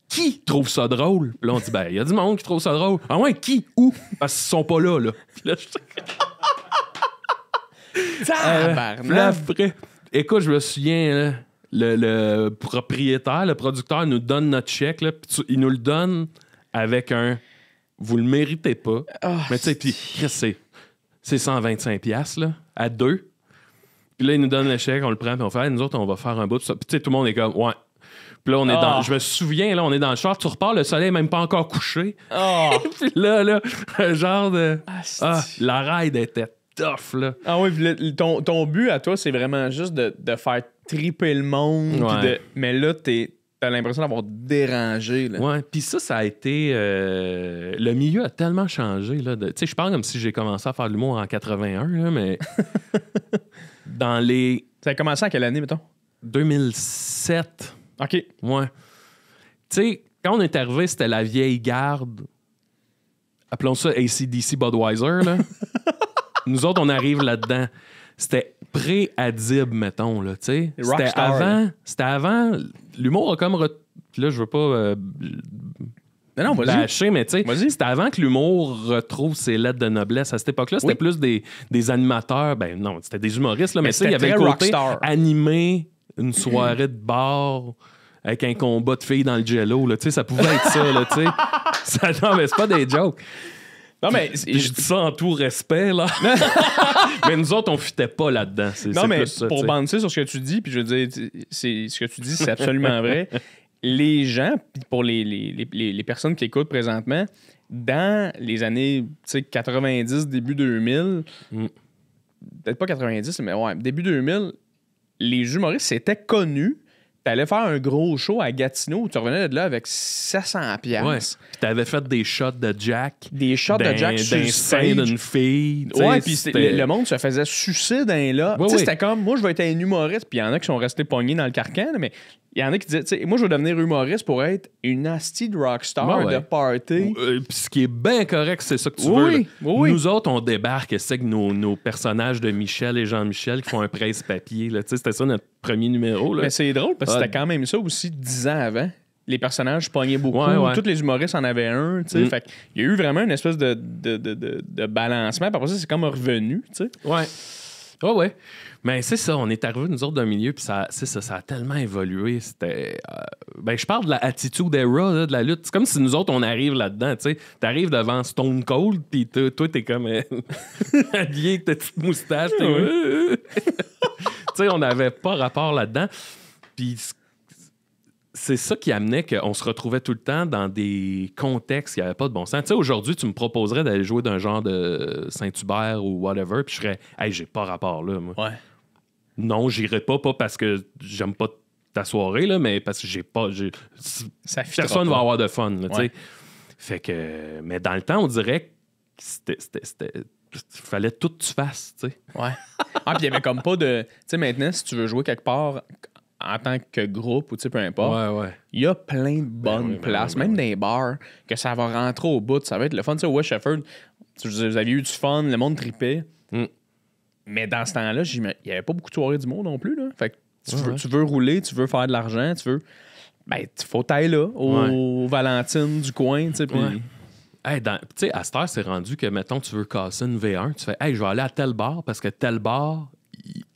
Qui trouve ça drôle? Puis là, on dit, ben, il y a du monde qui trouve ça drôle. Ah ouais, qui? Où? Parce qu'ils sont pas là, là. Puis là, puis là, après, écoute, je me souviens, là, le propriétaire, le producteur nous donne notre chèque, là, puis il nous le donne avec un « vous le méritez pas ». Mais tu sais, puis c'est 125$, là, à 2. Puis là, il nous donne le chèque, on le prend, puis on fait, nous autres, on va faire un bout de ça. Puis tu sais, tout le monde est comme, ouais. Puis là, on est dans... Je me souviens, là, on est dans le char, tu repars, le soleil n'est même pas encore couché. Puis là, un genre de... la ride était tough, là. Ah oui, puis ton but à toi, c'est vraiment juste de faire triper le monde. Ouais. Mais là, t'as l'impression d'avoir dérangé. Là. Ouais, puis ça a été... le milieu a tellement changé, là. Tu sais, je parle comme si j'ai commencé à faire de l'humour en 81, là, mais... dans les... Ça a commencé en quelle année, mettons? 2007. OK. Ouais. Tu sais, quand on est arrivé, c'était la vieille garde. Appelons ça AC/DC Budweiser, là. Nous autres, on arrive là-dedans. C'était pré-Adib, mettons, là, tu sais. C'était avant... L'humour a comme... Là, je veux pas... non, vas-y. Bâcher, mais tu sais, c'était avant que l'humour retrouve ses lettres de noblesse. À cette époque-là, c'était plus des animateurs. Ben non, c'était des humoristes, là, mais tu sais, il y avait le côté animé, une soirée de bar avec un combat de filles dans le jello, là, tu sais, ça pouvait être ça, là, tu sais. Non, mais c'est pas des jokes. Non, mais je dis ça en tout respect, là. Mais nous autres, on fitait pas là-dedans. Non, mais plus ça, pour banter sur ce que tu dis, puis je veux dire, ce que tu dis, c'est absolument vrai. Les gens, pour les personnes qui écoutent présentement, dans les années 90, début 2000, peut-être pas 90, mais ouais, début 2000, les humoristes s'étaient connus. T'allais faire un gros show à Gatineau, tu revenais de là avec 700$. Ouais. Puis t'avais fait des shots de Jack. Des shots de Jack sur le sein d'une fille. Ouais, puis le monde se faisait sucer dans là. Ouais, C'était comme, moi, je vais être un humoriste. Puis il y en a qui sont restés pognés dans le carcan, mais il y en a qui disaient, moi, je vais devenir humoriste pour être une asti de rockstar de party. Puis ce qui est bien correct, c'est ça que tu veux. Là. Nous autres, on débarque, c'est que nos personnages de Michel et Jean-Michel qui font un presse-papier. C'était ça notre premier numéro. Là. Mais c'est drôle parce que c'était quand même ça aussi 10 ans avant. Les personnages pognaient beaucoup. Tous les humoristes en avaient un. Fait il y a eu vraiment une espèce de balancement. Puis après ça, c'est comme revenu. T'sais. Ouais. Mais c'est ça, on est arrivé nous autres d'un milieu, puis ça a tellement évolué. C'était. Je parle de la attitude era, là, de la lutte. C'est comme si nous autres, on arrive là-dedans. Tu arrives devant Stone Cold, puis toi, t'es comme habillé avec ta petite moustache. On n'avait pas rapport là-dedans. Puis c'est ça qui amenait qu'on se retrouvait tout le temps dans des contextes qui n'avaient pas de bon sens. Aujourd'hui, tu me proposerais d'aller jouer d'un genre de Saint-Hubert ou whatever, puis je serais « Hey, j'ai pas rapport là, moi. » Non, j'irai pas parce que j'aime pas ta soirée, là, mais parce que j'ai pas... personne va avoir de fun, là, Fait que... Mais dans le temps, on dirait que fallait tout que tu fasses, tu sais. Ouais. Puis il y avait comme pas de... Tu sais, maintenant, si tu veux jouer quelque part... en tant que groupe ou peu importe, il y a plein de bonnes places, même dans les bars, que ça va rentrer au bout, ça va être le fun. Tu sais, au West Shefford, vous aviez eu du fun, le monde tripait. Mais dans ce temps-là, il n'y avait pas beaucoup de soirées du monde non plus. Là. Fait que tu veux rouler, tu veux faire de l'argent, tu veux... Ben, il faut tailler là, au Valentine du coin, tu sais, puis... Hey, tu sais, à cette heure, c'est rendu que, mettons, tu veux casser une V1, tu fais « Hey, je vais aller à tel bar, parce que tel bar... »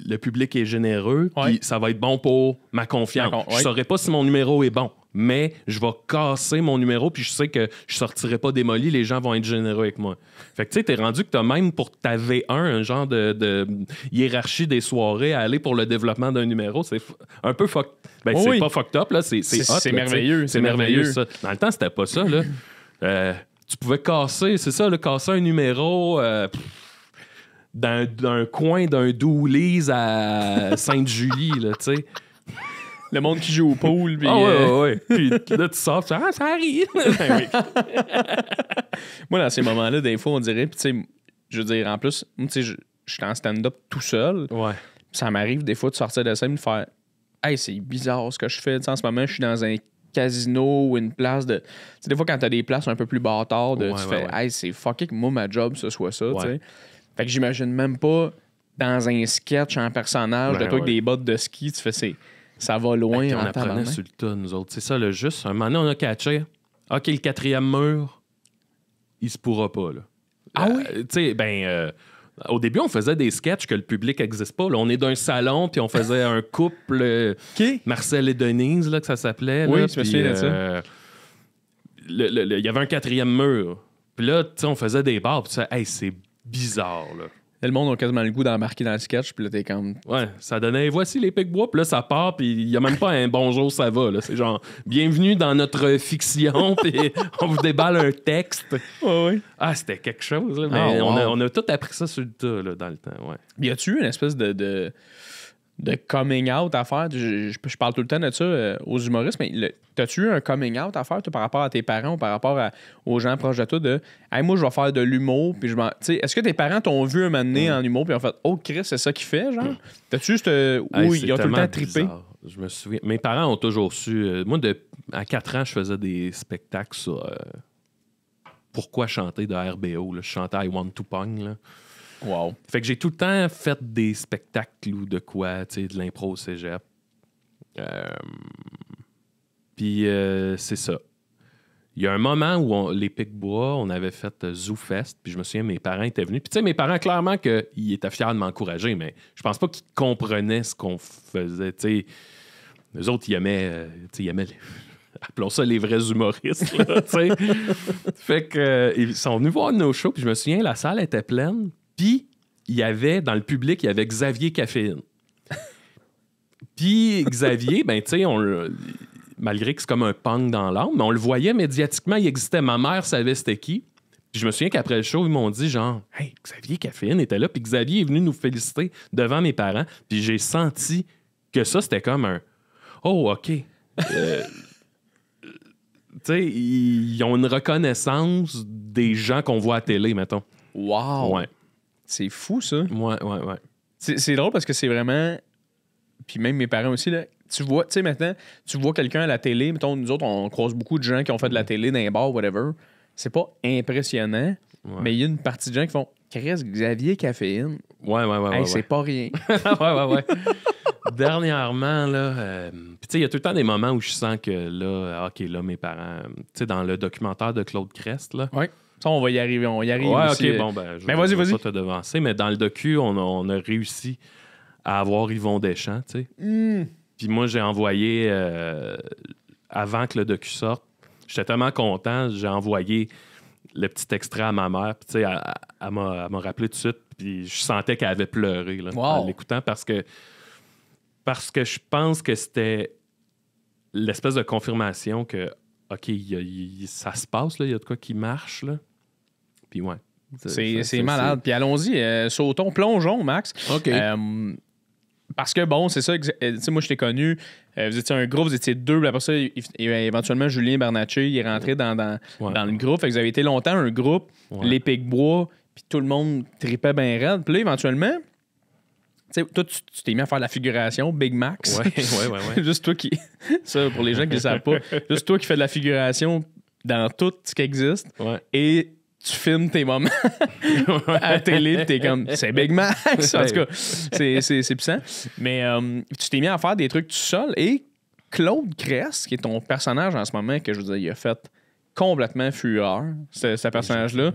le public est généreux, puis ça va être bon pour ma confiance. Je saurais pas si mon numéro est bon, mais je vais casser mon numéro, puis je sais que je sortirai pas démoli, les gens vont être généreux avec moi. Fait que tu sais, t'es rendu que t'as même pour ta V1 un genre de hiérarchie des soirées à aller pour le développement d'un numéro. C'est un peu c'est pas fucked up, là, c'est hot. C'est merveilleux. C'est merveilleux, ça. Dans le temps, c'était pas ça, là. Tu pouvais casser, c'est ça, casser un numéro... d'un coin d'un Dooley's à Sainte-Julie, là, tu sais. Le monde qui joue au pool. Puis, Puis là, tu sors, tu dis « Ah, ça arrive! » Moi, dans ces moments-là, des fois, on dirait, puis tu sais, je veux dire, en plus, tu sais, je suis en stand-up tout seul. Ça m'arrive des fois de sortir de scène et de faire « Hey, c'est bizarre ce que je fais. » En ce moment, je suis dans un casino ou une place de... Tu sais, des fois, quand t'as des places un peu plus bâtards, tu fais « Hey, c'est fucké que moi, ma job, ce soit ça. » tu sais. Fait que j'imagine même pas dans un sketch en personnage de toi avec des bottes de ski, tu fais ça va loin. On apprenait sur le tas, nous autres. C'est ça, le juste. Un moment donné, on a catché. OK, le 4e mur, il se pourra pas, là. Ah oui? Tu sais, au début, on faisait des sketchs que le public n'existe pas. Là. On est d'un salon, puis on faisait un couple, Marcel et Denise, là, que ça s'appelait. Oui, là, je me souviens de ça. Il y avait un 4e mur. Puis là, tu sais, on faisait des bars, puis tu sais, hey, c'est bizarre, là. Le monde a quasiment le goût d'embarquer dans le sketch, puis là, t'es comme... Ouais, ça donnait « Voici les Pic-Bois », puis là, ça part, puis il n'y a même pas un « Bonjour, ça va », là. C'est genre « Bienvenue dans notre fiction », puis on vous déballe un texte. Ah, c'était quelque chose, là. Mais on a tout appris ça sur le tas, là, dans le temps, Y a-tu eu une espèce de coming out à faire? Je parle tout le temps de ça aux humoristes, mais t'as-tu eu un coming out à faire toi, par rapport à tes parents ou par rapport aux gens proches de toi de hey, moi je vais faire de l'humour puis est-ce que tes parents t'ont vu un moment donné en humour puis ont fait oh Chris c'est ça qu'il fait genre? T'as-tu juste oui ils ont tout le temps trippé? Je me souviens. Mes parents ont toujours su. Moi à 4 ans je faisais des spectacles sur Pourquoi chanter de RBO là. Je chantais I Want to Pong là. Wow. Fait que j'ai tout le temps fait des spectacles ou de quoi, tu sais, de l'impro au cégep. Puis c'est ça. Il y a un moment où les Pic-Bois, on avait fait ZooFest, puis je me souviens, mes parents étaient venus. Puis tu sais, mes parents, clairement, qu'ils étaient fiers de m'encourager, mais je pense pas qu'ils comprenaient ce qu'on faisait, tu sais. Eux autres, ils aimaient appelons ça les vrais humoristes, là, tu sais. Fait que, ils sont venus voir nos shows, puis je me souviens, la salle était pleine, puis il y avait, dans le public, il y avait Xavier Caféine. Puis Xavier, ben, tu sais, malgré que c'est comme un punk dans l'âme, mais on le voyait médiatiquement, il existait. Ma mère savait c'était qui. Puis je me souviens qu'après le show, ils m'ont dit genre « Hey, Xavier Caféine était là. » Puis Xavier est venu nous féliciter devant mes parents. Puis j'ai senti que ça, c'était comme un « Oh, OK. » Tu sais, ils ont une reconnaissance des gens qu'on voit à la télé, mettons. Wow! Ouais. C'est fou, ça. Ouais. C'est drôle parce que c'est vraiment... Puis même mes parents aussi, là, tu vois, tu sais, maintenant, tu vois quelqu'un à la télé, mettons, nous autres, on croise beaucoup de gens qui ont fait de la télé dans les bars, whatever. C'est pas impressionnant, mais il y a une partie de gens qui font Chris, Xavier Caféine. Ouais. C'est pas rien. ouais. Dernièrement, là, puis tu sais, il y a tout le temps des moments où je sens que là, OK, là, mes parents, tu sais, dans le documentaire de Claude Crest, là. Oui. Ça, on va y arriver. Ouais, aussi. OK, bon, ben, je vais vas-y. pas te devancer, mais dans le docu, on a réussi à avoir Yvon Deschamps, tu sais. Puis moi, j'ai envoyé, avant que le docu sorte, j'étais tellement content, j'ai envoyé le petit extrait à ma mère. Puis, tu sais, elle m'a rappelé tout de suite. Puis, je sentais qu'elle avait pleuré là, en l'écoutant parce que je pense que c'était l'espèce de confirmation que, OK, ça se passe, là, il y a de quoi qui marche. Là. Puis, ouais. C'est malade. Puis, allons-y, sautons, plongeons, Max. OK. Parce que, bon, c'est ça, tu sais, moi, je t'ai connu, vous étiez un groupe, vous étiez deux, puis après ça, éventuellement, Julien Bernatchez, il est rentré dans le groupe, fait que vous avez été longtemps un groupe, les Pic-Bois, puis tout le monde tripait bien raide, puis là, éventuellement, tu sais, toi, tu t'es mis à faire la figuration, Big Max. Ouais. Juste toi qui... Ça, pour les gens qui ne savent pas, juste toi qui fais de la figuration dans tout ce qui existe, et tu filmes tes moments à la télé, pis t'es comme, c'est Big Max. En tout cas, c'est puissant. Mais tu t'es mis à faire des trucs tout seul. Et Claude Crest, qui est ton personnage en ce moment, que je veux dire, il a fait complètement fureur, ce personnage-là.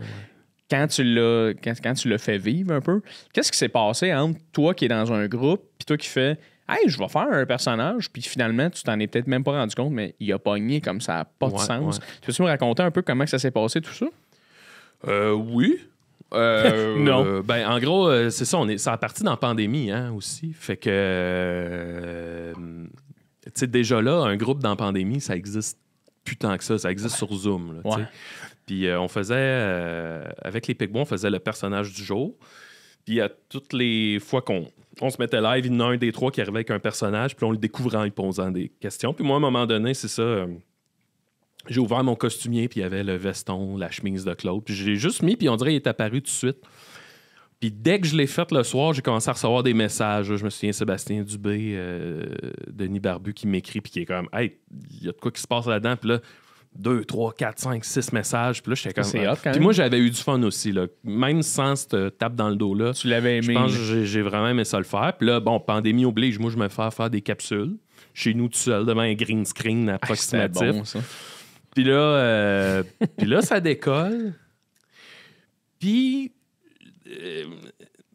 Quand tu l'as fait vivre un peu, qu'est-ce qui s'est passé entre toi qui es dans un groupe, puis toi qui fais, hey, je vais faire un personnage, puis finalement, tu t'en es peut-être même pas rendu compte, mais il a pogné comme ça n'a pas de sens. Peux-tu me raconter un peu comment ça s'est passé, tout ça? Oui. Non. Ben, en gros, c'est ça, ça a parti dans la pandémie aussi. Fait que, tu sais, déjà là, un groupe dans la pandémie, ça existe plus tant que ça. Ça existe sur Zoom. Là, puis on faisait, avec les Pic-Bois, on faisait le personnage du jour. Puis à toutes les fois qu'on se mettait live, il y en a un des trois qui arrivait avec un personnage, puis on le découvrait en lui posant des questions. Puis moi, à un moment donné, c'est ça... j'ai ouvert mon costumier, puis il y avait le veston, la chemise de Claude. Puis je l'ai juste mis, puis on dirait qu'il est apparu tout de suite. Puis dès que je l'ai fait le soir, j'ai commencé à recevoir des messages. Là, je me souviens, Sébastien Dubé, Denis Barbu qui m'écrit, puis qui est comme « Hey, il y a de quoi qui se passe là-dedans? » Puis là, 2, 3, 4, 5, 6 messages. Puis là, j'étais comme... C'est hot, quand même. Puis moi, j'avais eu du fun aussi, là. Même sans cette tape dans le dos-là. Tu l'avais aimé. Je pense que j'ai vraiment aimé ça le faire. Puis là, bon, pandémie oblige, moi, je me fais faire des capsules. Chez nous, tout seul, devant un green screen approximatif. C'était bon, ça. Puis là, ça décolle. Puis,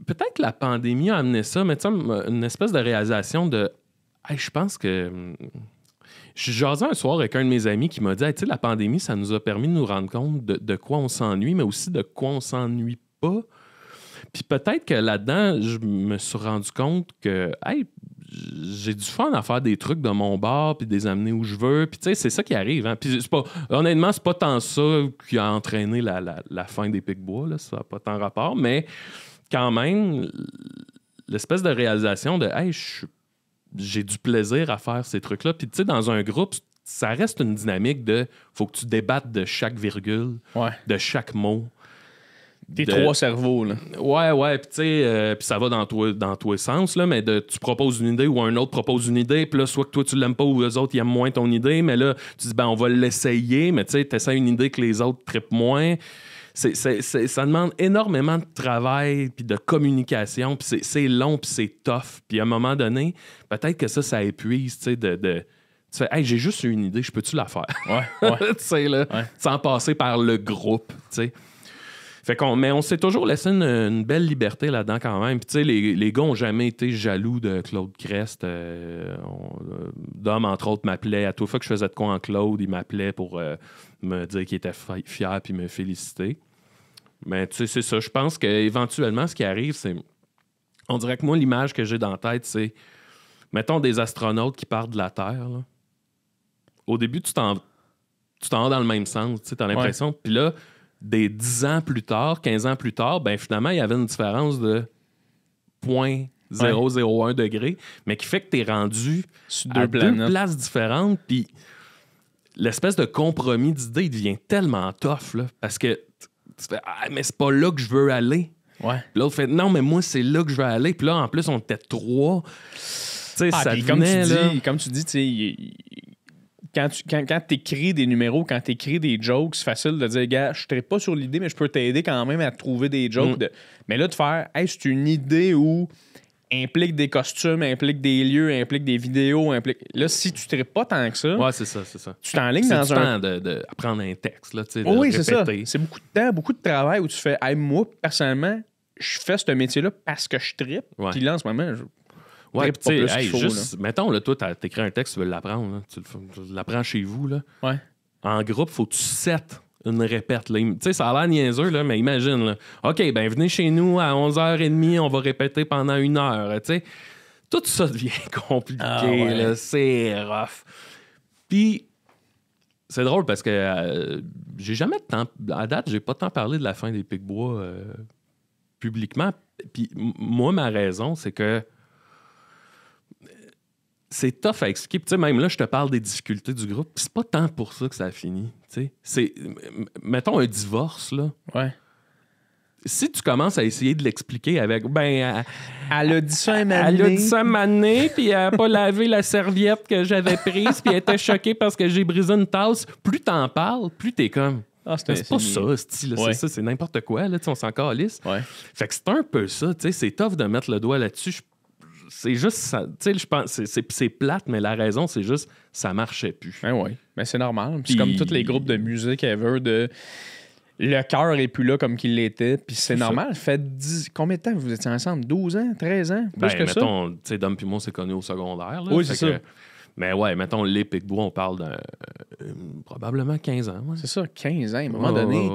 peut-être que la pandémie a amené ça, mais tu sais, une espèce de réalisation de hey, je pense que... Je jasais un soir avec un de mes amis qui m'a dit hey, tu sais, la pandémie, ça nous a permis de nous rendre compte de quoi on s'ennuie, mais aussi de quoi on s'ennuie pas. Puis peut-être que là-dedans, je me suis rendu compte que hey, j'ai du fun à faire des trucs de mon bar puis de les amener où je veux. Puis tu sais, c'est ça qui arrive. Hein? Puis honnêtement, c'est pas tant ça qui a entraîné la fin des Pic-Bois. Là. Ça n'a pas tant rapport. Mais quand même, l'espèce de réalisation de hey, j'ai du plaisir à faire ces trucs-là. Puis tu sais, dans un groupe, ça reste une dynamique de faut que tu débattes de chaque virgule, de chaque mot. Tes trois cerveaux, là. Ouais. Puis tu sais, puis ça va dans tous les sens, là, mais tu proposes une idée ou un autre propose une idée, puis là, soit que toi, tu l'aimes pas ou eux autres, ils aiment moins ton idée, mais là, tu dis, ben, on va l'essayer, mais tu sais, t'essaies une idée que les autres trippent moins. Ça demande énormément de travail puis de communication, puis c'est long, puis c'est tough. Puis à un moment donné, peut-être que ça épuise, tu sais, tu fais, hey, j'ai juste une idée, je peux-tu la faire? Ouais. Tu sais, là, sans passer par le groupe, tu sais. Mais on s'est toujours laissé une belle liberté là-dedans quand même. Puis tu sais, les gars n'ont jamais été jaloux de Claude Crest. Dom, entre autres, m'appelait. À toute fois que je faisais de quoi en Claude, il m'appelait pour me dire qu'il était fier puis me féliciter. Mais tu sais, c'est ça. Je pense qu'éventuellement, ce qui arrive, c'est... On dirait que moi, l'image que j'ai dans la tête, c'est... Mettons des astronautes qui partent de la Terre. Là. Au début, tu t'en vas dans le même sens. Tu as l'impression. Puis là, des 10 ans plus tard, 15 ans plus tard, ben finalement, il y avait une différence de 0,001 degré, mais qui fait que tu es rendu sur à deux places différentes. Puis l'espèce de compromis d'idées, il devient tellement tough. Là, parce que tu fais « Ah, mais c'est pas là que je veux aller. » Ouais. L'autre fait « Non, mais moi, c'est là que je veux aller. » Puis là, en plus, on était 3. Ça devenait, comme tu dis, quand tu écris des numéros, quand tu écris des jokes, c'est facile de dire, gars, je ne pas sur l'idée, mais je peux t'aider quand même à trouver des jokes. Mais là, de faire, hey, c'est une idée où implique des costumes, implique des lieux, implique des vidéos, implique. Là, si tu ne pas tant que ça, ouais, c'est ça. Tu t'enlignes dans un. C'est d'apprendre un texte, là, tu sais. Oui, c'est ça. C'est beaucoup de temps, beaucoup de travail où tu fais, hey, moi, personnellement, je fais ce métier-là parce que je trippe. Puis là, en ce moment, ouais, tu sais, juste, mettons, là, toi, t'écris un texte, tu veux l'apprendre, là, tu l'apprends chez vous, là. Ouais. En groupe, faut que tu settes une répète, tu sais, ça a l'air niaiseux, là, mais imagine, là. OK, ben venez chez nous à 11h30, on va répéter pendant 1 heure, tu sais. Tout ça devient compliqué, là, c'est rough. Puis, c'est drôle parce que j'ai jamais à date, j'ai pas tant parlé de la fin des Pic-Bois publiquement. Puis, moi, ma raison, c'est que c'est tough à expliquer. Tu sais, même là, je te parle des difficultés du groupe. C'est pas tant pour ça que ça a fini. C'est, mettons un divorce, là. Ouais. Si tu commences à essayer de l'expliquer avec, ben... Elle a dit ça un moment Elle a dit ça un moment donné, puis elle a pas lavé la serviette que j'avais prise, puis elle était choquée parce que j'ai brisé une tasse. Plus t'en parles, plus t'es comme... c'est pas ça, style. Ouais. C'est ça, c'est n'importe quoi, là, on s'en calisse. Ouais. Fait que c'est un peu ça, tu sais, c'est tough de mettre le doigt là-dessus. C'est juste ça, tu sais, je pense, c'est plate, mais la raison, c'est juste, ça marchait plus. Oui, mais c'est normal. C'est comme tous les groupes de musique ever, le cœur est plus là comme qu'il l'était, puis c'est normal. Ça fait combien de temps que vous étiez ensemble? 12 ans? 13 ans? Plus que mettons, tu sais, Dom puis moi, on s'est connus au secondaire. Là, oui, c'est ça. Mais ouais, mettons, les Pic-Bois, on parle d'un probablement 15 ans. Ouais. C'est ça, 15 ans. À un moment donné,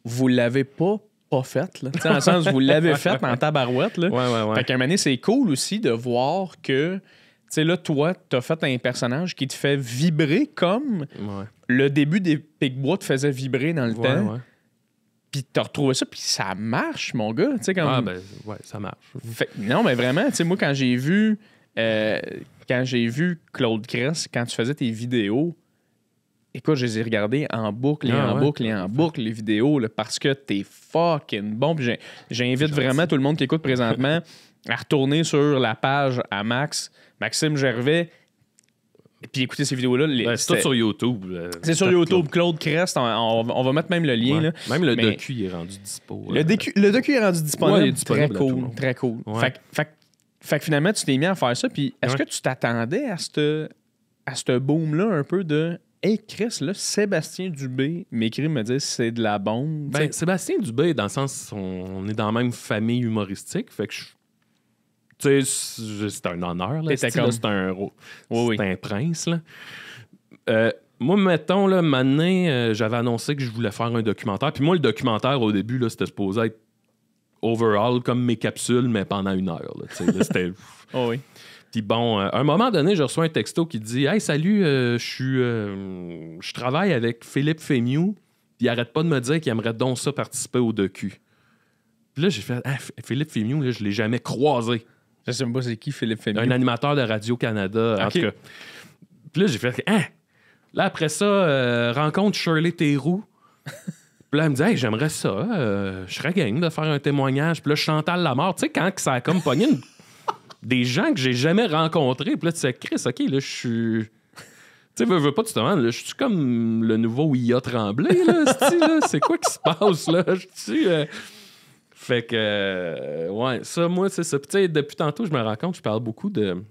vous l'avez pas fait, là. Dans le sens où vous l'avez fait en tabarouette, là. Ouais. Fait qu'à un moment donné, c'est cool aussi de voir que, tu sais, là, toi, t'as fait un personnage qui te fait vibrer comme le début des Pic-Bois te faisait vibrer dans le temps. Ouais. Puis t'as retrouvé ça, puis ça marche, mon gars. Tu sais, comme... Ah, ben, ouais, ça marche. Non, mais vraiment, tu sais, moi, quand j'ai vu Claude Crest, quand tu faisais tes vidéos, écoute, je les ai regardées en boucle et en boucle, les vidéos, là, parce que t'es fucking bon. Puis j'invite vraiment tout le monde qui écoute présentement à retourner sur la page à Maxime Gervais, puis écouter ces vidéos-là. C'est tout sur YouTube. C'est sur YouTube, Claude Crest. On va mettre même le lien. Là. Même le docu il est rendu dispo. Le docu est rendu disponible. Il est disponible très cool. Ouais. Fait que finalement, tu t'es mis à faire ça. Puis est-ce que tu t'attendais à ce boom-là un peu de « Hey Chris, là, Sébastien Dubé m'écrit, me dit c'est de la bombe. » Ben, Sébastien Dubé, dans le sens, on est dans la même famille humoristique. Fait que tu sais, c'est un honneur. Là, c'est un prince. Là. Moi, mettons, là, maintenant, j'avais annoncé que je voulais faire un documentaire. Puis moi, le documentaire, au début, là, c'était supposé être overall comme mes capsules, mais pendant 1 heure. Là, c'était... oui. Puis bon, à un moment donné, je reçois un texto qui dit « Hey, salut, je travaille avec Philippe Fémiou, puis il arrête pas de me dire qu'il aimerait donc ça participer au docu. » Puis là, j'ai fait « Philippe Fémiou, là, je l'ai jamais croisé. » Je sais même pas c'est qui, Philippe Fémiou. Un animateur de Radio-Canada, en tout cas. Puis là, j'ai fait « Hein? » Là, après ça, rencontre Shirley Theroux. Puis là, elle me dit « Hey, j'aimerais ça. Je serais game de faire un témoignage. » Puis là, Chantal Lamarre, tu sais, quand ça a comme pogné des gens que j'ai jamais rencontrés. Puis là, tu sais, Chris, OK, là, je suis... Tu sais, veux pas, tu te demandes, je suis comme le nouveau Ia Tremblay, là, c'est quoi qui se passe, là? Fait que, ouais, ça, moi, c'est ça. Puis, tu sais, depuis tantôt, je me rends compte, je parle beaucoup de...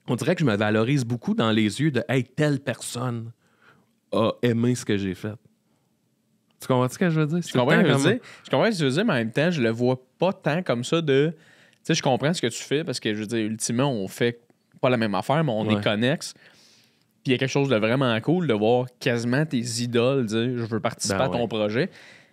On dirait que je me valorise beaucoup dans les yeux de « Hey, telle personne a aimé ce que j'ai fait. » Tu comprends ce que je veux dire? Je comprends ce que tu veux dire, mais en même temps, je le vois pas tant comme ça de... Tu sais, je comprends ce que tu fais parce que, je veux dire, ultimement, on fait pas la même affaire, mais on est connexes. Puis il y a quelque chose de vraiment cool de voir quasiment tes idoles dire « Je veux participer à ton projet ».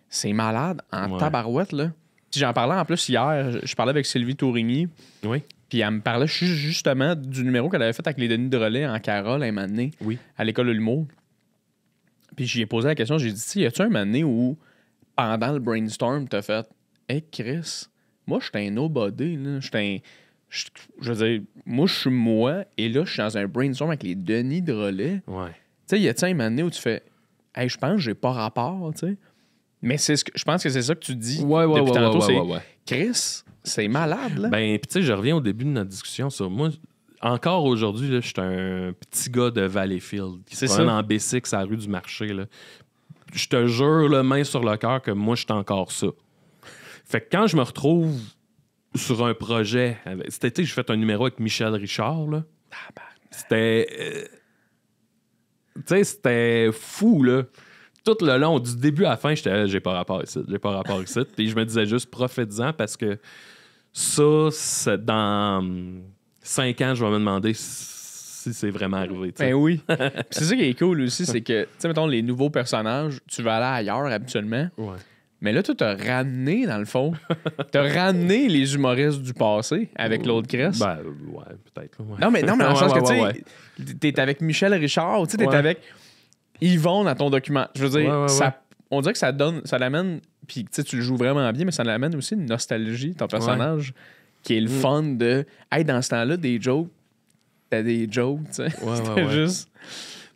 C'est malade en tabarouette, là. Puis j'en parlais en plus hier. Je parlais avec Sylvie Tourigny. Oui. Puis elle me parlait justement du numéro qu'elle avait fait avec les Denis de Relais en Carole un moment donné, à l'école de l'humour. Puis j'y ai posé la question, j'ai dit, y a-tu un moment donné où, pendant le brainstorm, t'as fait « Hey Chris, moi je suis un nobody, là. Je veux dire, moi je suis moi, et là je suis dans un brainstorm avec les Denis de Relais. » Ouais. Tu sais, y a-tu un moment donné où tu fais « Hey, je pense que j'ai pas rapport, tu sais. » Mais je pense que c'est ça que tu dis depuis tantôt, c'est Chris, c'est malade, là. Ben, puis tu sais, je reviens au début de notre discussion sur moi. Encore aujourd'hui, je suis un petit gars de Valleyfield qui se promène en B6 à la rue du Marché. Là. Je te jure, là, main sur le cœur, que moi, je suis encore ça. Fait que quand je me retrouve sur un projet... Cet été, j'ai fait un numéro avec Michel Richard. Là. C'était... tu sais, c'était fou, là. Tout le long, du début à la fin, j'étais là, j'ai pas rapport ici. Puis je me disais juste, profite-en, parce que ça, dans 5 ans, je vais me demander si c'est vraiment arrivé. T'sais. Ben oui. C'est ça qui est cool aussi, c'est que, tu sais, mettons, les nouveaux personnages, tu vas aller ailleurs habituellement. Ouais. Mais là, toi, t'as ramené, dans le fond, ramené les humoristes du passé avec Claude Crest. Ben, ouais, peut-être. Ouais. Non, mais dans le sens que, tu sais, t'es avec Michel Richard, tu sais, t'es avec Yvon dans ton document. Je veux dire, on dirait que ça l'amène, puis tu sais, tu le joues vraiment bien, mais ça l'amène aussi une nostalgie, ton personnage, qui est le fun de, hey, dans ce temps-là, des jokes, t'as des jokes, tu sais. C'était juste...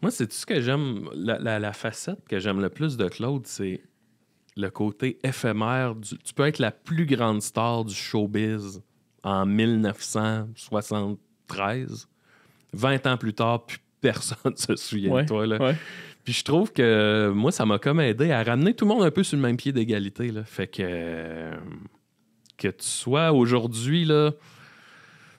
Moi, c'est tout ce que j'aime, la facette que j'aime le plus de Claude, c'est le côté éphémère. Tu peux être la plus grande star du showbiz en 1973. 20 ans plus tard, plus personne se souvient de toi. Là. Ouais. Puis je trouve que moi, ça m'a comme aidé à ramener tout le monde un peu sur le même pied d'égalité. Là. Fait que tu sois aujourd'hui là,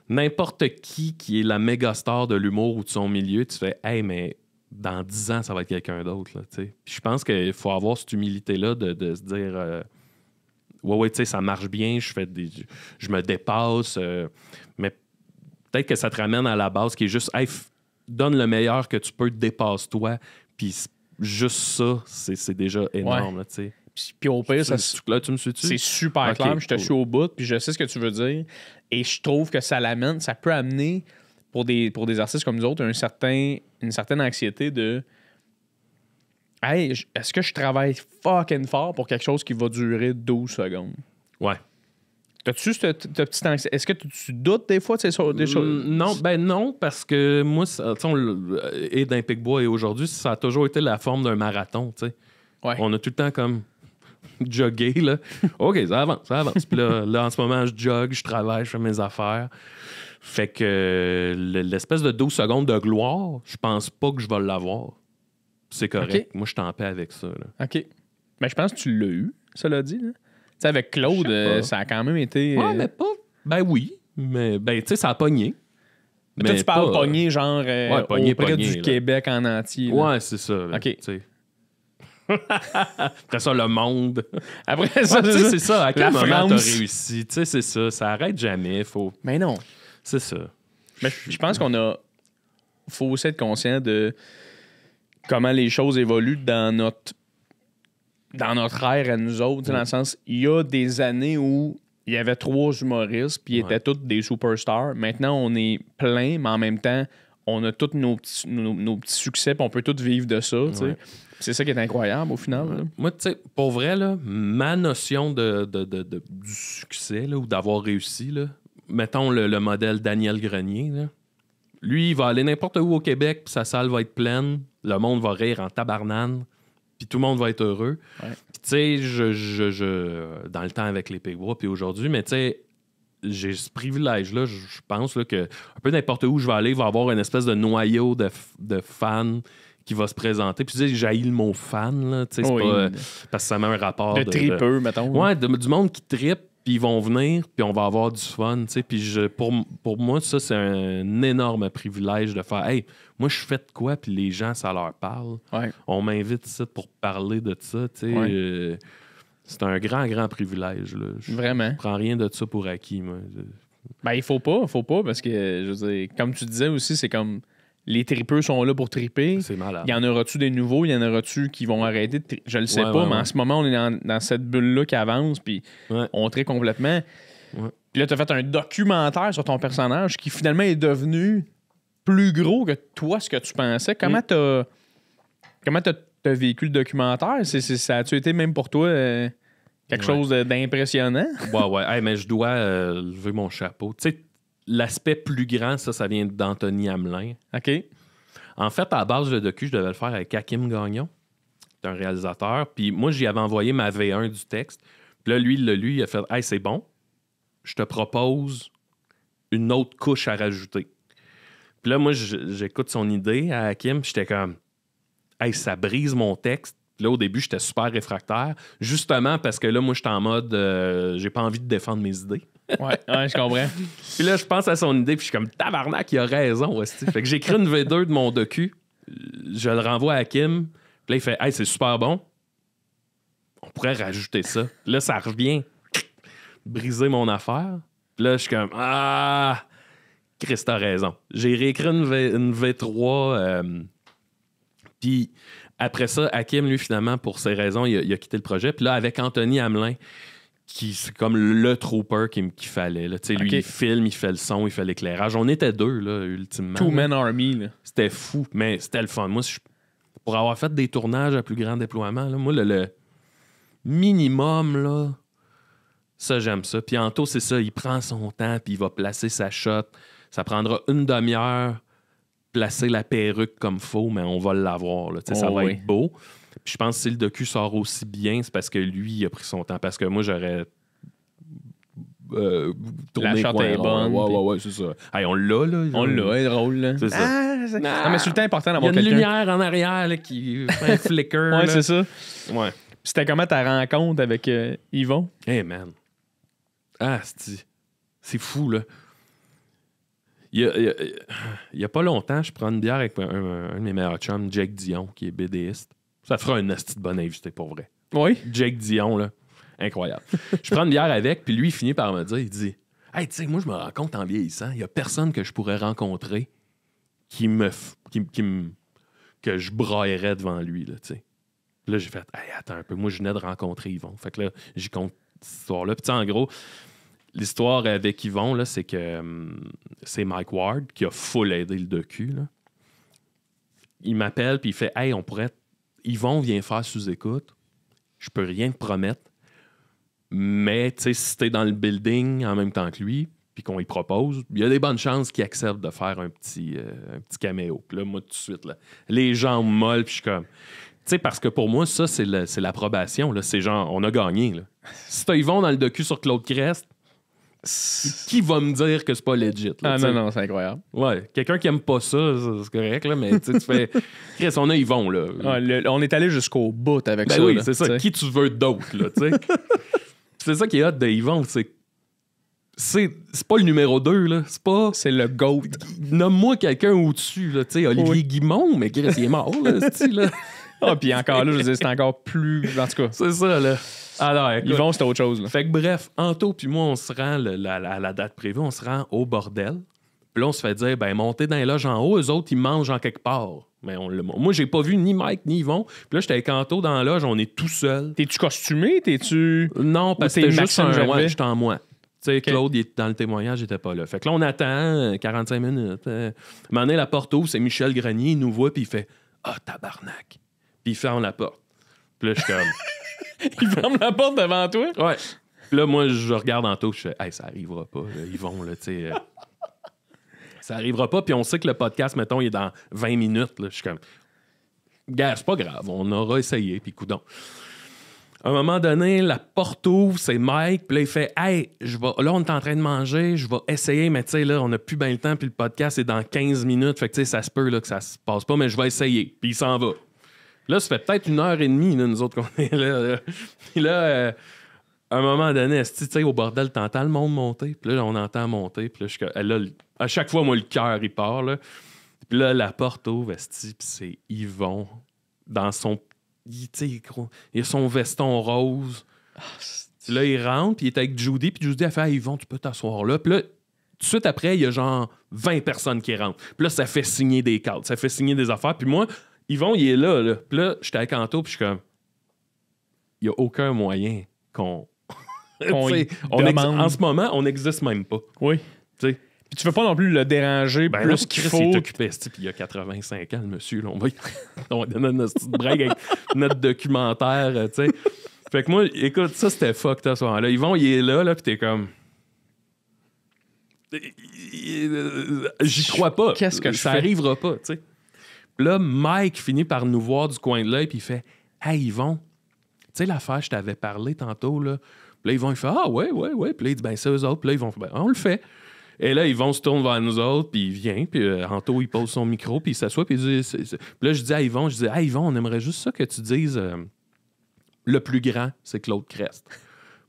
n'importe qui est la méga star de l'humour ou de son milieu, tu fais « Hey, mais dans 10 ans, ça va être quelqu'un d'autre. » Puis je pense qu'il faut avoir cette humilité-là de se dire ouais, tu sais, ça marche bien, je me dépasse, mais peut-être que ça te ramène à la base qui est juste hey, donne le meilleur que tu peux, dépasse-toi. Puis juste ça, c'est déjà énorme. Là, puis au pire, là, tu me suis-tu? C'est super clair. Je te suis au bout, puis je sais ce que tu veux dire. Et je trouve que ça peut amener pour des artistes comme nous autres une certaine anxiété de hey, est-ce que je travaille fucking fort pour quelque chose qui va durer 12 secondes? Ouais. T'as-tu cette petite anxiété? Est-ce que tu doutes des fois de des choses? Non, parce que moi, et dans Picbois et aujourd'hui, ça a toujours été la forme d'un marathon. T'sais. Ouais. On a tout le temps comme jogué. Là. OK, ça avance. Puis là, en ce moment, je jogue, je travaille, je fais mes affaires. Fait que l'espèce de 12 secondes de gloire, je pense pas que je vais l'avoir. C'est correct. Okay. Moi, je suis en paix avec ça. Là. OK. Mais je pense que tu l'as eu, cela dit. Là. Sais, avec Claude, ça a quand même été... Ouais, mais pas... Ben oui, mais tu sais, ça a pogné. Mais toi, tu parles pogné, genre pogné, auprès du là. Québec en entier. Là. Ouais, c'est ça. Là, OK. Après ça, le monde. Après ça, c'est ça. À quel moment France. t'as réussi? Tu sais, c'est ça. Ça arrête jamais. Faut... Mais non. C'est ça. Mais je pense faut aussi être conscient de comment les choses évoluent dans notre ère à nous autres, dans le sens, il y a des années où il y avait 3 humoristes, puis ils étaient tous des superstars. Maintenant, on est plein, mais en même temps, on a tous nos petits succès, puis on peut tous vivre de ça. Ouais. C'est ça qui est incroyable, au final. Ouais. Moi, tu sais, pour vrai, là, ma notion du succès, là, ou d'avoir réussi, là, mettons le modèle Daniel Grenier, là, lui, il va aller n'importe où au Québec, puis sa salle va être pleine, le monde va rire en tabarnane, puis tout le monde va être heureux. Ouais. Tu sais, je dans le temps avec les Picbois, puis aujourd'hui, mais tu sais, j'ai ce privilège-là, je pense là, que un peu n'importe où je vais aller, il va y avoir une espèce de noyau de fans qui va se présenter. Puis tu sais, j'haïs le mot fan, là, tu sais, c'est pas... parce que ça met un rapport de tripeux, mettons. Ouais, du monde qui trippe, puis ils vont venir, puis on va avoir du fun, tu sais. Puis pour moi, ça, c'est un énorme privilège de faire « Hey, moi, je fais de quoi, puis les gens, ça leur parle. Ouais. On m'invite ici pour parler de ça, tu sais. Ouais. C'est un grand, grand privilège, là. Vraiment. Je prends rien de ça pour acquis, moi. Ben, il faut pas, parce que, je veux dire, comme tu disais aussi, c'est comme les tripeux sont là pour triper. C'est malade. Il y en aura-tu des nouveaux? Il y en aura-tu qui vont arrêter de triper? Je le sais Ouais, pas, ouais, mais ouais. en ce moment, on est dans cette bulle-là qui avance, puis Ouais. on tripe complètement. Ouais. Puis là, tu as fait un documentaire sur ton personnage qui finalement est devenu plus gros que toi, ce que tu pensais. Comment t'as vécu le documentaire? Ça a-tu été même pour toi quelque chose d'impressionnant? Ouais. Hey, mais je dois lever mon chapeau. Tu sais, l'aspect plus grand, ça vient d'Anthony Hamelin. OK. En fait, à la base, le docu, je devais le faire avec Hakim Gagnon. C'est un réalisateur. Puis moi, j'y avais envoyé ma V1 du texte. Puis là, lui, il l'a lu, il a fait « Hey, c'est bon. Je te propose une autre couche à rajouter. » Puis là, moi, j'écoute son idée à Hakim, puis j'étais comme « Hey, ça brise mon texte. » Puis là, au début, j'étais super réfractaire. Justement parce que là, moi, j'étais en mode j'ai pas envie de défendre mes idées. Ouais, je comprends. Puis là, je pense à son idée, puis je suis comme tabarnak, il a raison. Hostie. Fait que j'écris une V2 de mon docu, je le renvoie à Hakim, puis là, il fait Hey, c'est super bon. On pourrait rajouter ça. Puis là, ça revient briser mon affaire. Puis là, je suis comme Ah, Chris, t'as raison. J'ai réécrit une V3, puis après ça, Hakim, lui, finalement, pour ses raisons, il a quitté le projet. Puis là, avec Anthony Hamelin, qui c'est comme le trooper qu'il fallait. Là. Lui, il filme, il fait le son, il fait l'éclairage. On était deux, là, ultimement. Two-man army. Là. C'était fou, mais c'était le fun. Moi, pour avoir fait des tournages à plus grand déploiement, là, moi, le minimum, là, ça, j'aime ça. Puis Anto, c'est ça, il prend son temps, puis il va placer sa shot. Ça prendra une demi-heure, placer la perruque comme faut, mais on va l'avoir. Là. Ça va être beau. Puis je pense que si le docu sort aussi bien, c'est parce que lui, il a pris son temps. Parce que moi, j'aurais tourné la shot est bonne. Ouais, c'est ça. Hey, on l'a, là. On l'a, c'est drôle, là. C'est ça. Non, mais c'est le temps important d'avoir quelqu'un. Il y a quelqu'un. une lumière en arrière là, qui fait un flicker. Ouais, là. c'est ça. Ouais. Puis c'était comment ta rencontre avec Yvon? Hey, man. Ah, c'est fou, là. Il y a pas longtemps, je prends une bière avec un de mes meilleurs chums, Jake Dion, qui est BDiste. Ça fera un asti de bon invité, pour vrai. Oui. Jake Dion, là, incroyable. Je prends une bière avec, puis lui, il finit par me dire, il dit « Hey, tu sais, moi, je me rends compte en vieillissant, il y a personne que je pourrais rencontrer que je braillerais devant lui, là, tu sais. » Là, j'ai fait « Hey, attends un peu, moi, je venais de rencontrer Yvon. » Fait que là, j'y compte cette histoire-là. Puis en gros, l'histoire avec Yvon, là, c'est que c'est Mike Ward qui a full aidé le docu, là. Il m'appelle, puis il fait « Hey, on pourrait... Yvon vient faire sous-écoute. Je peux rien te promettre. Mais, tu sais, si t'es dans le building en même temps que lui, puis qu'on y propose, il y a des bonnes chances qu'il accepte de faire un petit caméo. » Puis là, moi, tout de suite, là, les jambes molles, puis je suis comme... Tu sais, parce que pour moi, ça, c'est l'approbation. Là. C'est genre, on a gagné. Là. Si t'as Yvon dans le docu sur Claude Crest, qui va me dire que c'est pas legit? Là, non, c'est incroyable. Ouais, quelqu'un qui aime pas ça, c'est correct, là, mais tu fais... Chris, on a Yvon, là. On est allé jusqu'au bout avec ben ça. Oui, là, c'est ça. T'sais. Qui tu veux d'autre, là, tu sais? C'est ça qui est hot de Yvon, c'est pas le numéro 2, là. C'est pas... C'est le GOAT. Nomme-moi quelqu'un au-dessus, là, tu sais, Olivier Guimond, mais Chris, il est mort, là, là. Ah, puis encore là, je veux dire, c'est encore plus... En tout cas, C'est ça, là. Alors, écoute, Yvon, c'était autre chose. Là. Fait que bref, Anto puis moi, on se rend à la date prévue, on se rend au bordel. Puis là, on se fait dire, ben montez dans les loges en haut, eux autres, ils mangent en quelque part. Mais moi, j'ai pas vu ni Mike ni Yvon. Puis là, j'étais avec Anto dans la loge, on est tout seul. T'es-tu costumé? T'es-tu... Non, parce que t'es c'était juste Maxime un... Gervais? Ouais, j'étais en moi. Tu sais, Claude, il est dans le témoignage, il était pas là. Fait que là, on attend 45 minutes. À un moment donné, la porte ouvre, c'est Michel Grenier, il nous voit, puis il fait « Ah, tabarnak! » Puis il ferme la porte. Puis là, je suis comme... Il ferme la porte devant toi? Ouais. Puis là, moi, je regarde Anto, je fais, hey, ça arrivera pas. Là. Ils vont, là, tu sais. Ça arrivera pas. Puis on sait que le podcast, mettons, il est dans 20 minutes. Là. Je suis comme, gars, c'est pas grave. On aura essayé. Puis coudonc. À un moment donné, la porte ouvre, c'est Mike. Puis là, il fait, hey, là, on est en train de manger. Je vais essayer, mais tu sais, là, on a plus bien le temps. Puis le podcast est dans 15 minutes. Fait que, tu sais, ça se peut là, que ça se passe pas, mais je vais essayer. Puis il s'en va. Là, ça fait peut-être 1h30, là, nous autres, qu'on est là. Puis là, à un moment donné, tu sais, au bordel, t'entends le monde monter. Puis là, on entend monter. Puis là, à chaque fois, moi, le cœur, il part. Là. Puis là, la porte ouvre, puis c'est Yvon dans son... Il a son veston rose. Puis là, il rentre, puis il est avec Judy. Puis Judy a fait « Yvon, tu peux t'asseoir là. » Puis là, tout de suite après, il y a genre 20 personnes qui rentrent. Puis là, ça fait signer des cartes, ça fait signer des affaires. Puis moi, Yvon, il est là. Là. Puis là, j'étais avec Anto, puis je suis comme... Il n'y a aucun moyen qu'on... en ce moment, on n'existe même pas. Oui. T'sais. Puis tu veux pas non plus le déranger plus qu'il faut. Il est occupé, puis il y a 85 ans, le monsieur. Là, on va donner notre petite break avec notre documentaire. T'sais. Fait que moi, écoute, ça, c'était fucked à ce moment-là. Yvon, il est là puis t'es comme... J'y crois pas. Qu'est-ce que ça arrivera pas, tu sais. Puis là, Mike finit par nous voir du coin de l'œil, puis il fait « Hey, Yvon, tu sais l'affaire, je t'avais parlé tantôt, là. » Puis là, Yvon, il fait « Ah, ouais. » Puis là, il dit « Ben, c'est eux autres. » Puis là, ils vont « Ben, on le fait. » Et là, Yvon se tourne vers nous autres, puis il vient, puis Anto, il pose son micro, puis il s'assoit, puis il dit... Puis là, je dis à Yvon, « Hey, Yvon, on aimerait juste ça que tu dises le plus grand, c'est Claude Crest. »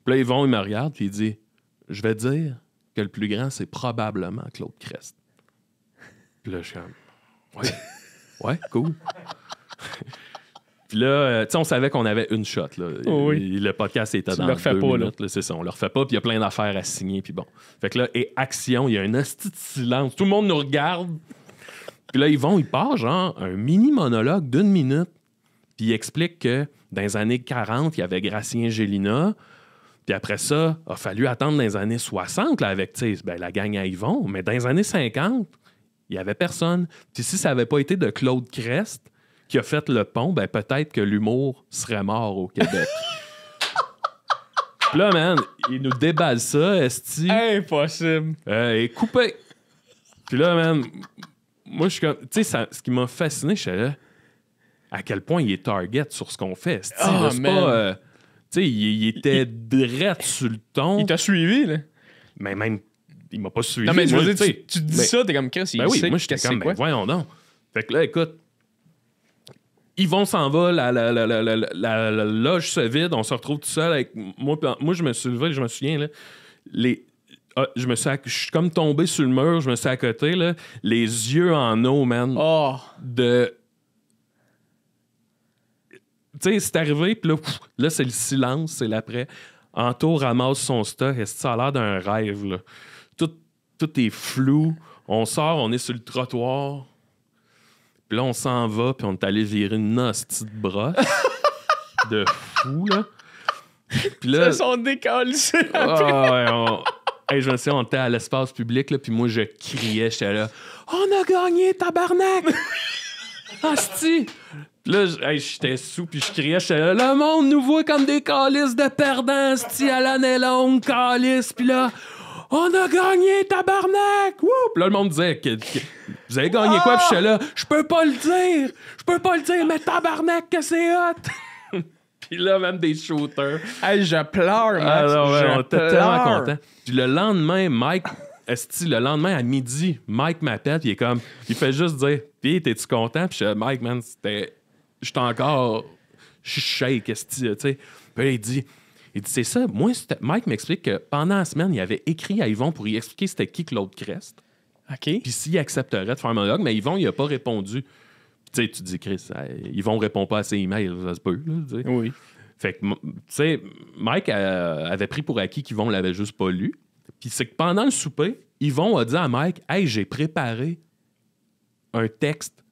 Puis là, Yvon, il me regarde, puis il dit « Je vais dire que le plus grand, c'est probablement Claude Crest. » Puis là, je suis comme « Ouais, cool. » Puis là, tu sais, on savait qu'on avait une shot. Là. Oui. Le podcast était dans 2 minutes. Là, c'est ça, on le refait pas. Puis il y a plein d'affaires à signer. Puis bon. Fait que là, et action, il y a un hostie de silence. Tout le monde nous regarde. Puis là, il part genre un mini monologue d'1 minute. Puis il explique que dans les années 40, il y avait Gracien Gélina. Puis après ça, il a fallu attendre dans les années 60 là, avec la gang à Yvon. Mais dans les années 50, il n'y avait personne. Puis si ça n'avait pas été de Claude Crest qui a fait le pont, ben peut-être que l'humour serait mort au Québec. Puis là, man, il nous déballe ça, esti. Impossible. Et coupé. Puis là, man, moi, je suis comme... Tu sais, ce qui m'a fasciné, je suis là, à quel point il est target sur ce qu'on fait, esti. Oh, c'est pas... tu sais, il était direct sur le ton. Il t'a suivi, là. Mais même, il m'a pas suivi. Non, mais je moi, veux dire, tu dis ça, t'es comme Chris, il oui, sait moi, j'étais comme, quoi. Voyons donc. Fait que là, écoute, Yvon s'en va, la loge se vide, on se retrouve tout seul avec moi. Moi, je me suis levé, je me souviens, là, je suis comme tombé sur le mur, je me suis à côté, là, les yeux en eau, man. Oh. Tu sais, c'est arrivé, puis là, c'est le silence, c'est l'après. Anto ramasse son stock, et ça a l'air d'un rêve, là. Tout est flou. On sort, on est sur le trottoir. Puis là, on s'en va, puis on est allé virer une hostie de brosse de fou, là. Puis là... Ça sont décalissés. Je me souviens, on était à l'espace public, là, puis moi, je criais, j'étais là « On a gagné, tabarnak! » Hostie! Puis là, j'étais sous, puis je criais, j'étais là « Le monde nous voit comme des calices de perdants, hostie, à l'année longue, calices! » Puis là... On a gagné, tabarnak! Wouh! Puis là, le monde disait que vous avez gagné quoi? Puis j'étais là, je peux pas le dire, mais tabarnak, que c'est hot! Puis là, même des shooters. Hey, je pleure, Max. Alors, on était tellement contents. Puis le lendemain, le lendemain à midi, Mike m'appelle, puis il fait juste dire, puis t'es-tu content? Puis je dis, Mike, man, j'étais encore, je suis shake, esti, tu sais. Puis là, il dit, c'est ça. Moi, Mike m'explique que pendant la semaine, il avait écrit à Yvon pour lui expliquer c'était qui Claude Crest. OK. Puis s'il accepterait de faire un monologue, mais Yvon, il n'a pas répondu. Tu sais, tu dis, Chris, Yvon ne répond pas à ses emails, ça se peut. Là, oui. Fait que, tu sais, Mike avait pris pour acquis qu'Yvon ne l'avait juste pas lu. Puis c'est que pendant le souper, Yvon a dit à Mike, « Hey, j'ai préparé un texte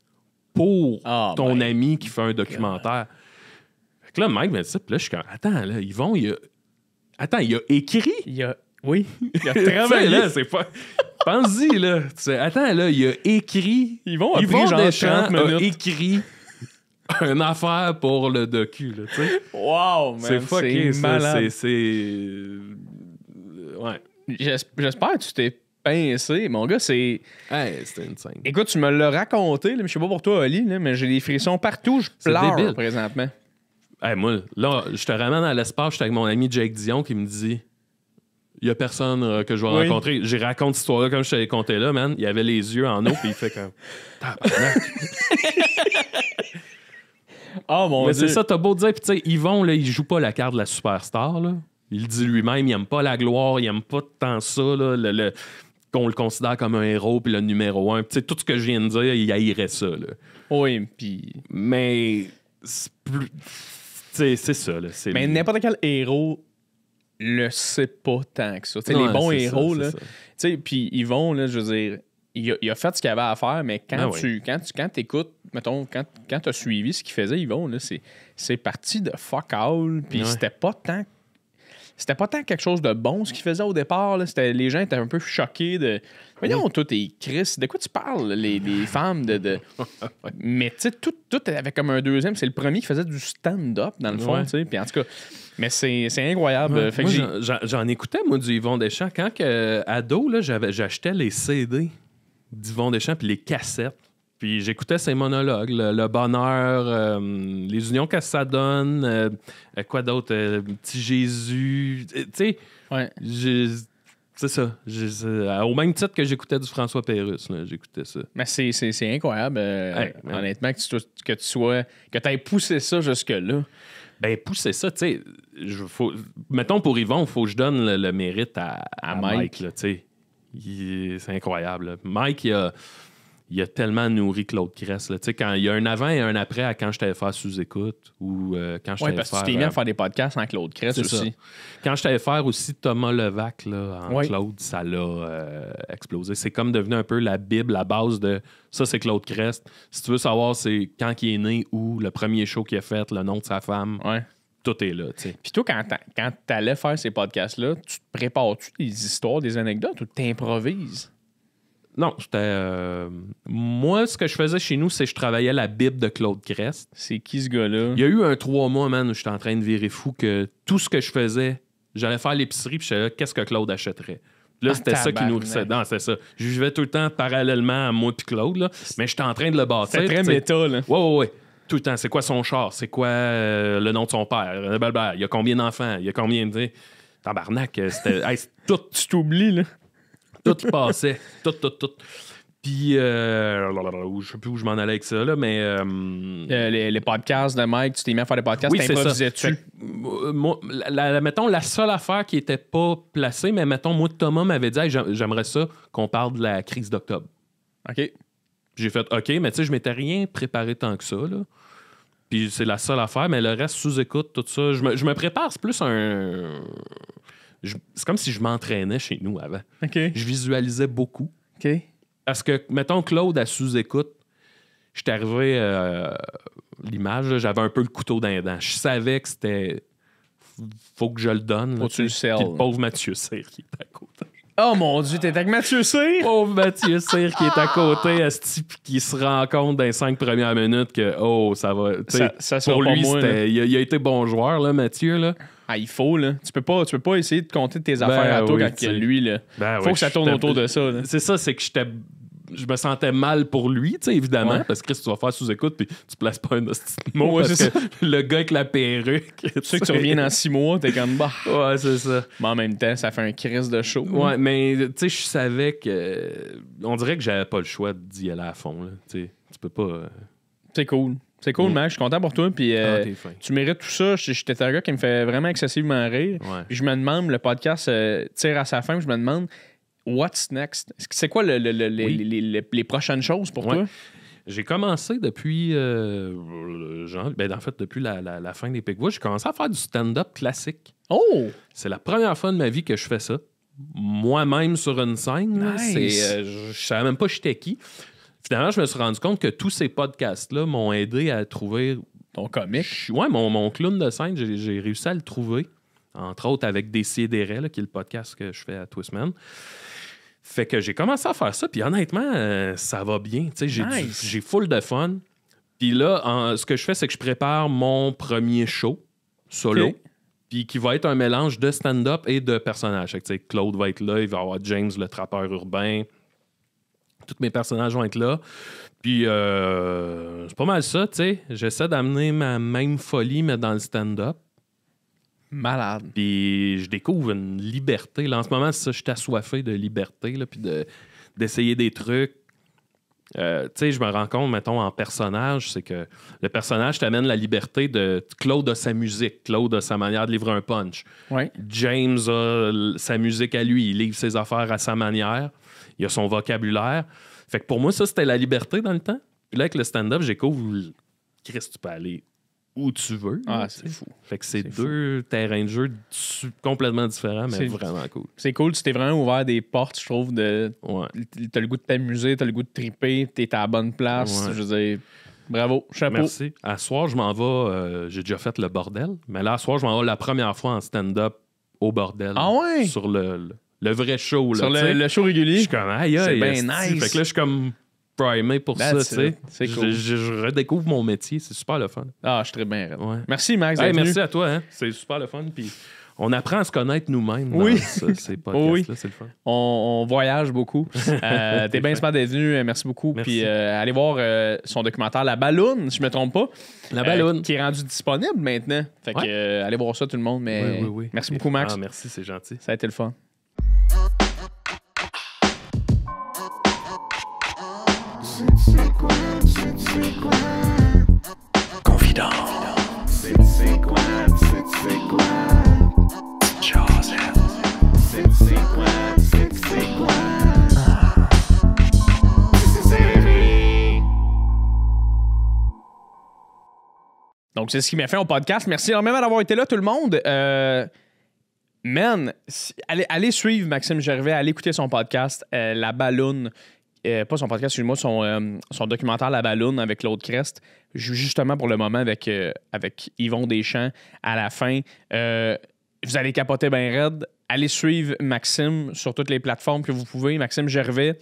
pour ton ami qui fait un documentaire. » Fait que là, Mike m'a dit ça, puis là, je suis comme, attends, là, Yvon, il a écrit. Il a travaillé. Là, c'est pas... Pense-y, là. Attends, là, il a écrit. Yvon a pris genre 30 minutes. A écrit une affaire pour le docu, là, tu sais. Wow, man, c'est fucké, c'est malade. Ouais. J'espère que tu t'es pincé, mon gars, c'est... Hey, c'était une scène. Écoute, tu me l'as raconté, là, mais je sais pas pour toi, Oli, là, mais j'ai des frissons partout, je pleure présentement. Hey, moi, là, je te ramène à l'espace, j'étais avec mon ami Jake Dion qui me dit il y a personne que je vais rencontrer. J'ai raconté cette histoire-là comme je t'avais conté là, man. Il avait les yeux en eau, puis il fait comme tabarnak. Oh mon Mais Dieu. c'est ça, t'as beau dire, puis tu sais, Yvon, là, il joue pas la carte de la superstar, là. Il dit lui-même, il aime pas la gloire, il aime pas tant ça, là, qu'on le considère comme un héros, puis le numéro 1. Tu sais, tout ce que je viens de dire, il haïrait ça, là. Oui, puis... Mais c'est ça, là. Mais n'importe quel héros le sait pas tant que ça. Ouais, les bons c'est héros, ça, là, c'est ça. puis ils vont, là, je veux dire, il a fait ce qu'il avait à faire, mais quand tu écoutes, mettons, quand tu as suivi ce qu'il faisait, Yvon, là, c'est parti de fuck all, puis c'était pas tant quelque chose de bon ce qu'il faisait au départ. Là. Les gens étaient un peu choqués de. Voyons, toi, t'es Chris, de quoi tu parles, les femmes de... Mais tu sais, tout avait comme un deuxième. C'est le premier qui faisait du stand-up, dans le fond, tu sais. Puis en tout cas, mais c'est incroyable. Ouais. Fait moi, que j'en écoutais, moi, du Yvon Deschamps. Quand ado, là, j'achetais les CD d'Yvon Deschamps puis les cassettes. Puis j'écoutais ses monologues, le bonheur, les unions que ça donne, quoi d'autre, Petit Jésus, tu sais, ouais. C'est ça. Au même titre que j'écoutais du François Pérusse, là, j'écoutais ça. Mais c'est incroyable, honnêtement, que tu aies poussé ça jusque-là. Ben, pousser ça, tu sais, mettons pour Yvon, il faut que je donne le mérite à Mike, là, tu sais. C'est incroyable. Là. Mike, il a tellement nourri Claude Crest. Quand il y a un avant et un après à quand je t'avais faire sous-écoute ou quand je t'avais parce que faire... tu t'es mis à faire des podcasts en Claude Crest aussi. Ça. Quand je t'avais faire aussi Thomas Levac là, en oui. Claude, ça l'a explosé. C'est comme devenu un peu la Bible, la base de ça, c'est Claude Crest. Si tu veux savoir c'est quand il est né ou le premier show qu'il a fait, le nom de sa femme, tout est là. T'sais. Puis toi, quand t'allais faire ces podcasts-là, tu te prépares-tu des histoires, des anecdotes ou t'improvises? Non, moi, ce que je faisais chez nous, c'est que je travaillais la Bible de Claude Crest. C'est qui ce gars-là? Il y a eu un 3 mois, man, où j'étais en train de virer fou que tout ce que je faisais, j'allais faire l'épicerie puis je savais qu'est-ce que Claude achèterait. Là, c'était ça qui nourrissait. Non, c'était ça. Je vivais tout le temps parallèlement à moi puis Claude, là, mais j'étais en train de le bâtir. C'est très méta, là. Ouais. Tout le temps. C'est quoi son char? C'est quoi le nom de son père? Il y a combien d'enfants? Il y a combien de... Tabarnak, c'était... tout... Tu t'oublies, là. Tout passait. Tout. Puis, je sais plus où je m'en allais avec ça, là, mais... les podcasts de Mike, tu t'es mis à faire des podcasts, t'improvisais-tu? Mettons, la seule affaire qui était pas placée, mais mettons, moi, Thomas m'avait dit hey, j'aimerais ça qu'on parle de la crise d'octobre. OK. J'ai fait OK, mais tu sais, je m'étais rien préparé tant que ça, là. Puis c'est la seule affaire, mais le reste, sous-écoute, tout ça, je me prépare, c'est plus un... C'est comme si je m'entraînais chez nous avant. OK. Je visualisais beaucoup. OK. Parce que, mettons, Claude, à sous-écoute, j'étais arrivé l'image, là, j'avais un peu le couteau dans les dents. Je savais que c'était... Faut que je le donne. Faut que tu le selles. Puis le pauvre Mathieu Cyr qui est à côté. Oh mon Dieu, t'es avec Mathieu Cyr? Pauvre Mathieu Cyr qui est à côté, qui se rend compte dans les 5 premières minutes que, ça va... Ça pour lui, moi, il a été bon joueur, là, Mathieu, là. Ah, il faut, là. Tu peux pas essayer de compter tes affaires à toi quand lui, là. Faut que ça tourne autour de ça, là. C'est ça, c'est que je me sentais mal pour lui, tu sais, évidemment, parce que Chris, tu vas faire sous-écoute puis tu places pas un hostie de mot parce que le gars avec la perruque... Tu sais que tu reviens dans 6 mois, t'es comme, bah... Ouais, c'est ça. Mais en même temps, ça fait un crise de show. Ouais, mais tu sais, je savais que... On dirait que j'avais pas le choix d'y aller à fond, là. Tu sais, tu peux pas... C'est cool. C'est cool, Max. Je suis content pour toi. Puis tu mérites tout ça. J'étais un gars qui me fait vraiment excessivement rire. Ouais. Puis je me demande, le podcast tire à sa fin. Je me demande, what's next? C'est quoi les prochaines choses pour toi? J'ai commencé depuis en fait, depuis la fin des Picbois, j'ai commencé à faire du stand-up classique. Oh! C'est la première fois de ma vie que je fais ça. Moi-même sur une scène. Nice. Je savais même pas j'étais qui. Finalement, je me suis rendu compte que tous ces podcasts-là m'ont aidé à trouver... Ton comique? Ouais, mon clown de scène, j'ai réussi à le trouver. Entre autres avec Décideret, qui est le podcast que je fais à Twistman. Fait que j'ai commencé à faire ça, puis honnêtement, ça va bien. J'ai full de fun. Puis là, ce que je fais, c'est que je prépare mon premier show solo, puis qui va être un mélange de stand-up et de personnages. Fait que, Claude va être là, il va y avoir James, le trappeur urbain. Tous mes personnages vont être là. Puis c'est pas mal ça, tu sais. J'essaie d'amener ma même folie, mais dans le stand-up. Malade. Puis je découvre une liberté. Là, en ce moment, c'est ça, je suis assoiffé de liberté, là, puis d'essayer des trucs Tu sais, je me rends compte, mettons, en personnage, c'est que le personnage t'amène la liberté de... Claude a sa musique, Claude a sa manière de livrer un punch. Ouais. James a sa musique à lui, il livre ses affaires à sa manière, il a son vocabulaire. Fait que pour moi, ça, c'était la liberté dans le temps. Puis là, avec le stand-up, j'ai découvert, Chris, tu peux aller où tu veux. Ah, c'est fou. Fait que c'est deux terrains de jeu complètement différents, mais vraiment cool. C'est cool, tu t'es vraiment ouvert des portes, je trouve, de... Ouais. T'as le goût de t'amuser, t'as le goût de triper, t'es à la bonne place. Ouais. Je veux dire, bravo, chapeau. Merci. À soir, je m'en vais, j'ai déjà fait le bordel, mais là, à soir, je m'en vais la première fois en stand-up au bordel. Ah ouais? Sur le vrai show. Là, sur le show régulier. Je suis comme, aïe, c'est bien esti. nice. Fait que là, je suis comme primé pour ça, tu sais. C'est cool. Je redécouvre mon métier, c'est super le fun. Ah, je suis très bien raide. Ouais. Merci, Max. Hey, merci à toi, hein. C'est super le fun. Puis on apprend à se connaître nous-mêmes. Oui. Dans ces podcasts-là, c'est le fun. On voyage beaucoup. T'es bien super d'être venu. Merci beaucoup. Merci. Puis allez voir son documentaire La Balloune, si je me trompe pas. La Balloune. Qui est rendu disponible maintenant. Fait que allez voir ça tout le monde. Mais Oui. merci beaucoup, Max. Ah, merci, c'est gentil. Ça a été le fun. Confident. C'est quoi? Joseph. C'est quoi? Donc, c'est ce qui m'a fait au podcast. Merci énormément d'avoir été là, tout le monde. Man, allez suivre Maxime Gervais, allez écouter son podcast, La Balloune. Pas son podcast, excuse-moi, son documentaire La Balloune avec Claude Crest. Justement pour le moment avec Yvon Deschamps à la fin. Vous allez capoter bien raide. Allez suivre Maxime sur toutes les plateformes que vous pouvez. Maxime Gervais.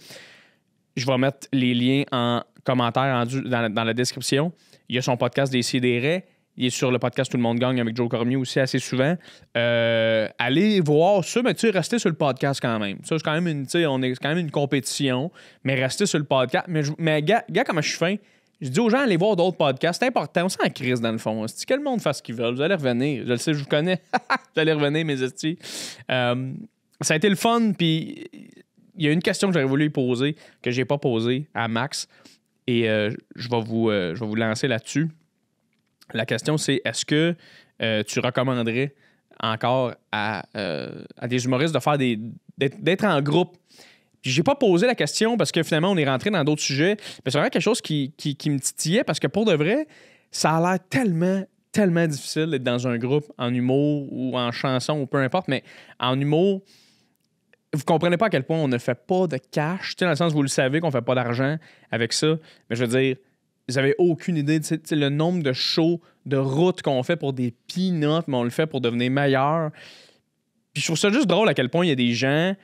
Je vais mettre les liens en commentaire dans la description. Il y a son podcast des Sidérés. Il est sur le podcast Tout le monde gagne avec Joe Cormier aussi assez souvent. Allez voir ça, mais tu sais, restez sur le podcast quand même. Ça, c'est quand même on est quand même une compétition, mais restez sur le podcast. Mais gars, comment je suis fin, je dis aux gens, allez voir d'autres podcasts. C'est important. On s'en crise dans le fond. Si que le monde fasse ce qu'il veut, vous allez revenir. Je le sais, je vous connais. Vous allez revenir, mes estis. Ça a été le fun, puis il y a une question que j'aurais voulu lui poser, que j'ai pas posée à Max, et je vais vous lancer là-dessus. La question, c'est est-ce que tu recommanderais encore à des humoristes de faire d'être en groupe? Puis j'ai pas posé la question parce que finalement, on est rentré dans d'autres sujets. Mais c'est vraiment quelque chose qui me titillait parce que pour de vrai, ça a l'air tellement difficile d'être dans un groupe en humour ou en chanson ou peu importe, mais en humour, vous comprenez pas à quel point on ne fait pas de cash. Tu sais, dans le sens où vous le savez qu'on fait pas d'argent avec ça. Mais je veux dire, vous avez aucune idée de le nombre de shows, de routes qu'on fait pour des peanuts, mais on le fait pour devenir meilleur. Puis je trouve ça juste drôle à quel point il y a des gens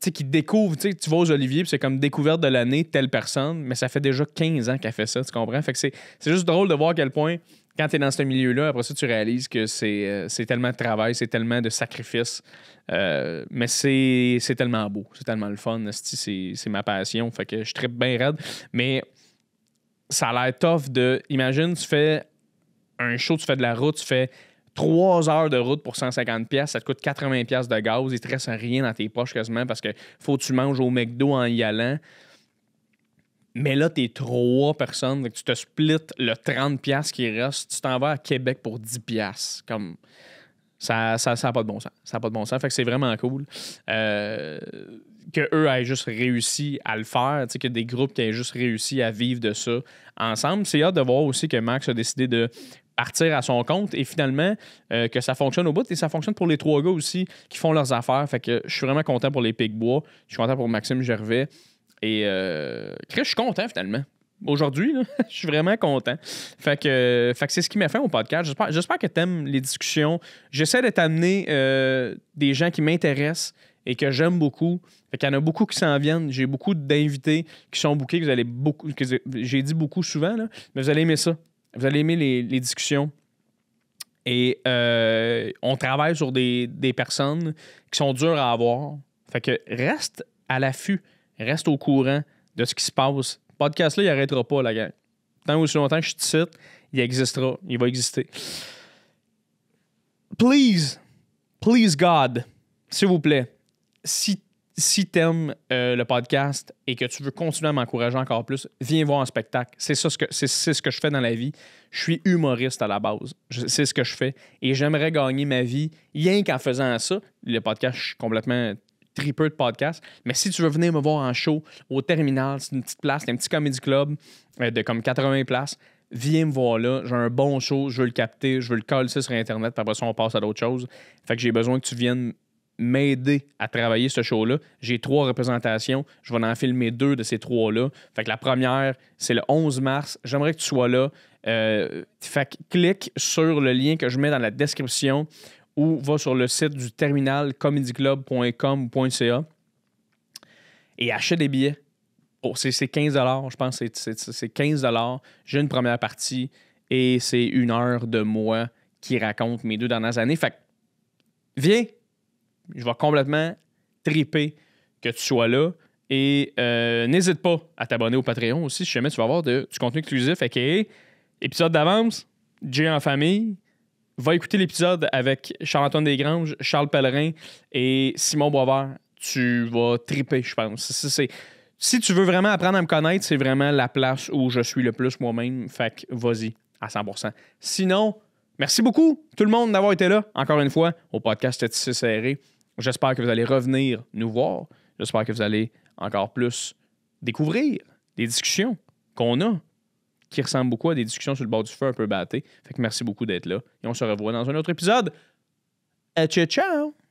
qui découvrent. Tu vas aux Oliviers, puis c'est comme découverte de l'année telle personne, mais ça fait déjà 15 ans qu'elle fait ça, tu comprends? Fait que c'est juste drôle de voir à quel point, quand tu es dans ce milieu-là, après ça, tu réalises que c'est tellement de travail, c'est tellement de sacrifices. Mais c'est tellement beau, c'est tellement le fun. C'est ma passion, fait que je trippe bien raide. Mais ça a l'air tough de... Imagine, tu fais un show, tu fais de la route, tu fais 3 heures de route pour 150$, ça te coûte 80$ de gaz, il te reste rien dans tes poches quasiment parce que faut que tu manges au McDo en y allant. Mais là, t'es 3 personnes, donc tu te splits le 30$ qui reste, tu t'en vas à Québec pour 10$. Comme... Ça n'a pas de bon sens. Ça n'a pas de bon sens. Fait que c'est vraiment cool qu'eux aient juste réussi à le faire, que des groupes qui aient juste réussi à vivre de ça ensemble. C'est hâte de voir aussi que Max a décidé de partir à son compte et finalement que ça fonctionne au bout. Et ça fonctionne pour les 3 gars aussi qui font leurs affaires. Fait que je suis vraiment content pour les Picbois. Je suis content pour Maxime Gervais. Et Chris, je suis content finalement. Aujourd'hui, là, je suis vraiment content. Fait que c'est ce qui m'a fait au podcast. J'espère que tu aimes les discussions. J'essaie de t'amener des gens qui m'intéressent et que j'aime beaucoup. Fait qu'il y en a beaucoup qui s'en viennent. J'ai beaucoup d'invités qui sont bookés. J'ai dit beaucoup souvent, là, mais vous allez aimer ça. Vous allez aimer les discussions. Et on travaille sur des personnes qui sont dures à avoir. Fait que reste à l'affût. Reste au courant de ce qui se passe. Le podcast-là, il n'arrêtera pas, la gang. Tant aussi longtemps que je te cite, il existera. Il va exister. Please God, s'il vous plaît, si si tu aimes le podcast et que tu veux continuer à m'encourager encore plus, viens voir un spectacle. C'est ce que je fais dans la vie. Je suis humoriste à la base. C'est ce que je fais. Et j'aimerais gagner ma vie rien qu'en faisant ça. Le podcast, je suis complètement tripeux de podcast. Mais si tu veux venir me voir en show au Terminal, c'est une petite place, c'est un petit comedy club de comme 80 places. Viens me voir là. J'ai un bon show, je veux le capter, je veux le coller sur Internet, puis après ça, on passe à d'autres choses. Fait que j'ai besoin que tu viennes m'aider à travailler ce show-là. J'ai 3 représentations. Je vais en filmer 2 de ces 3-là. Fait que la première, c'est le 11 mars. J'aimerais que tu sois là. Fait que clique sur le lien que je mets dans la description ou va sur le site du terminal comedyclub.com.ca et achète des billets. Oh, c'est 15 $, je pense. C'est 15 $. J'ai une première partie et c'est 1 heure de moi qui raconte mes 2 dernières années. Fait que viens. Je vais complètement triper que tu sois là. Et n'hésite pas à t'abonner au Patreon aussi si jamais tu vas avoir du contenu exclusif. aka épisode d'avance, Jay en famille. Va écouter l'épisode avec Charles-Antoine Desgranges, Charles Pellerin et Simon Boisvert. Tu vas triper, je pense. Si tu veux vraiment apprendre à me connaître, c'est vraiment la place où je suis le plus moi-même. Fait que vas-y, à 100%. Sinon, merci beaucoup tout le monde d'avoir été là, encore une fois, au podcast Tissé Serré. J'espère que vous allez revenir nous voir. J'espère que vous allez encore plus découvrir des discussions qu'on a qui ressemblent beaucoup à des discussions sur le bord du feu un peu batté. Fait que merci beaucoup d'être là. Et on se revoit dans un autre épisode. Ciao, ciao!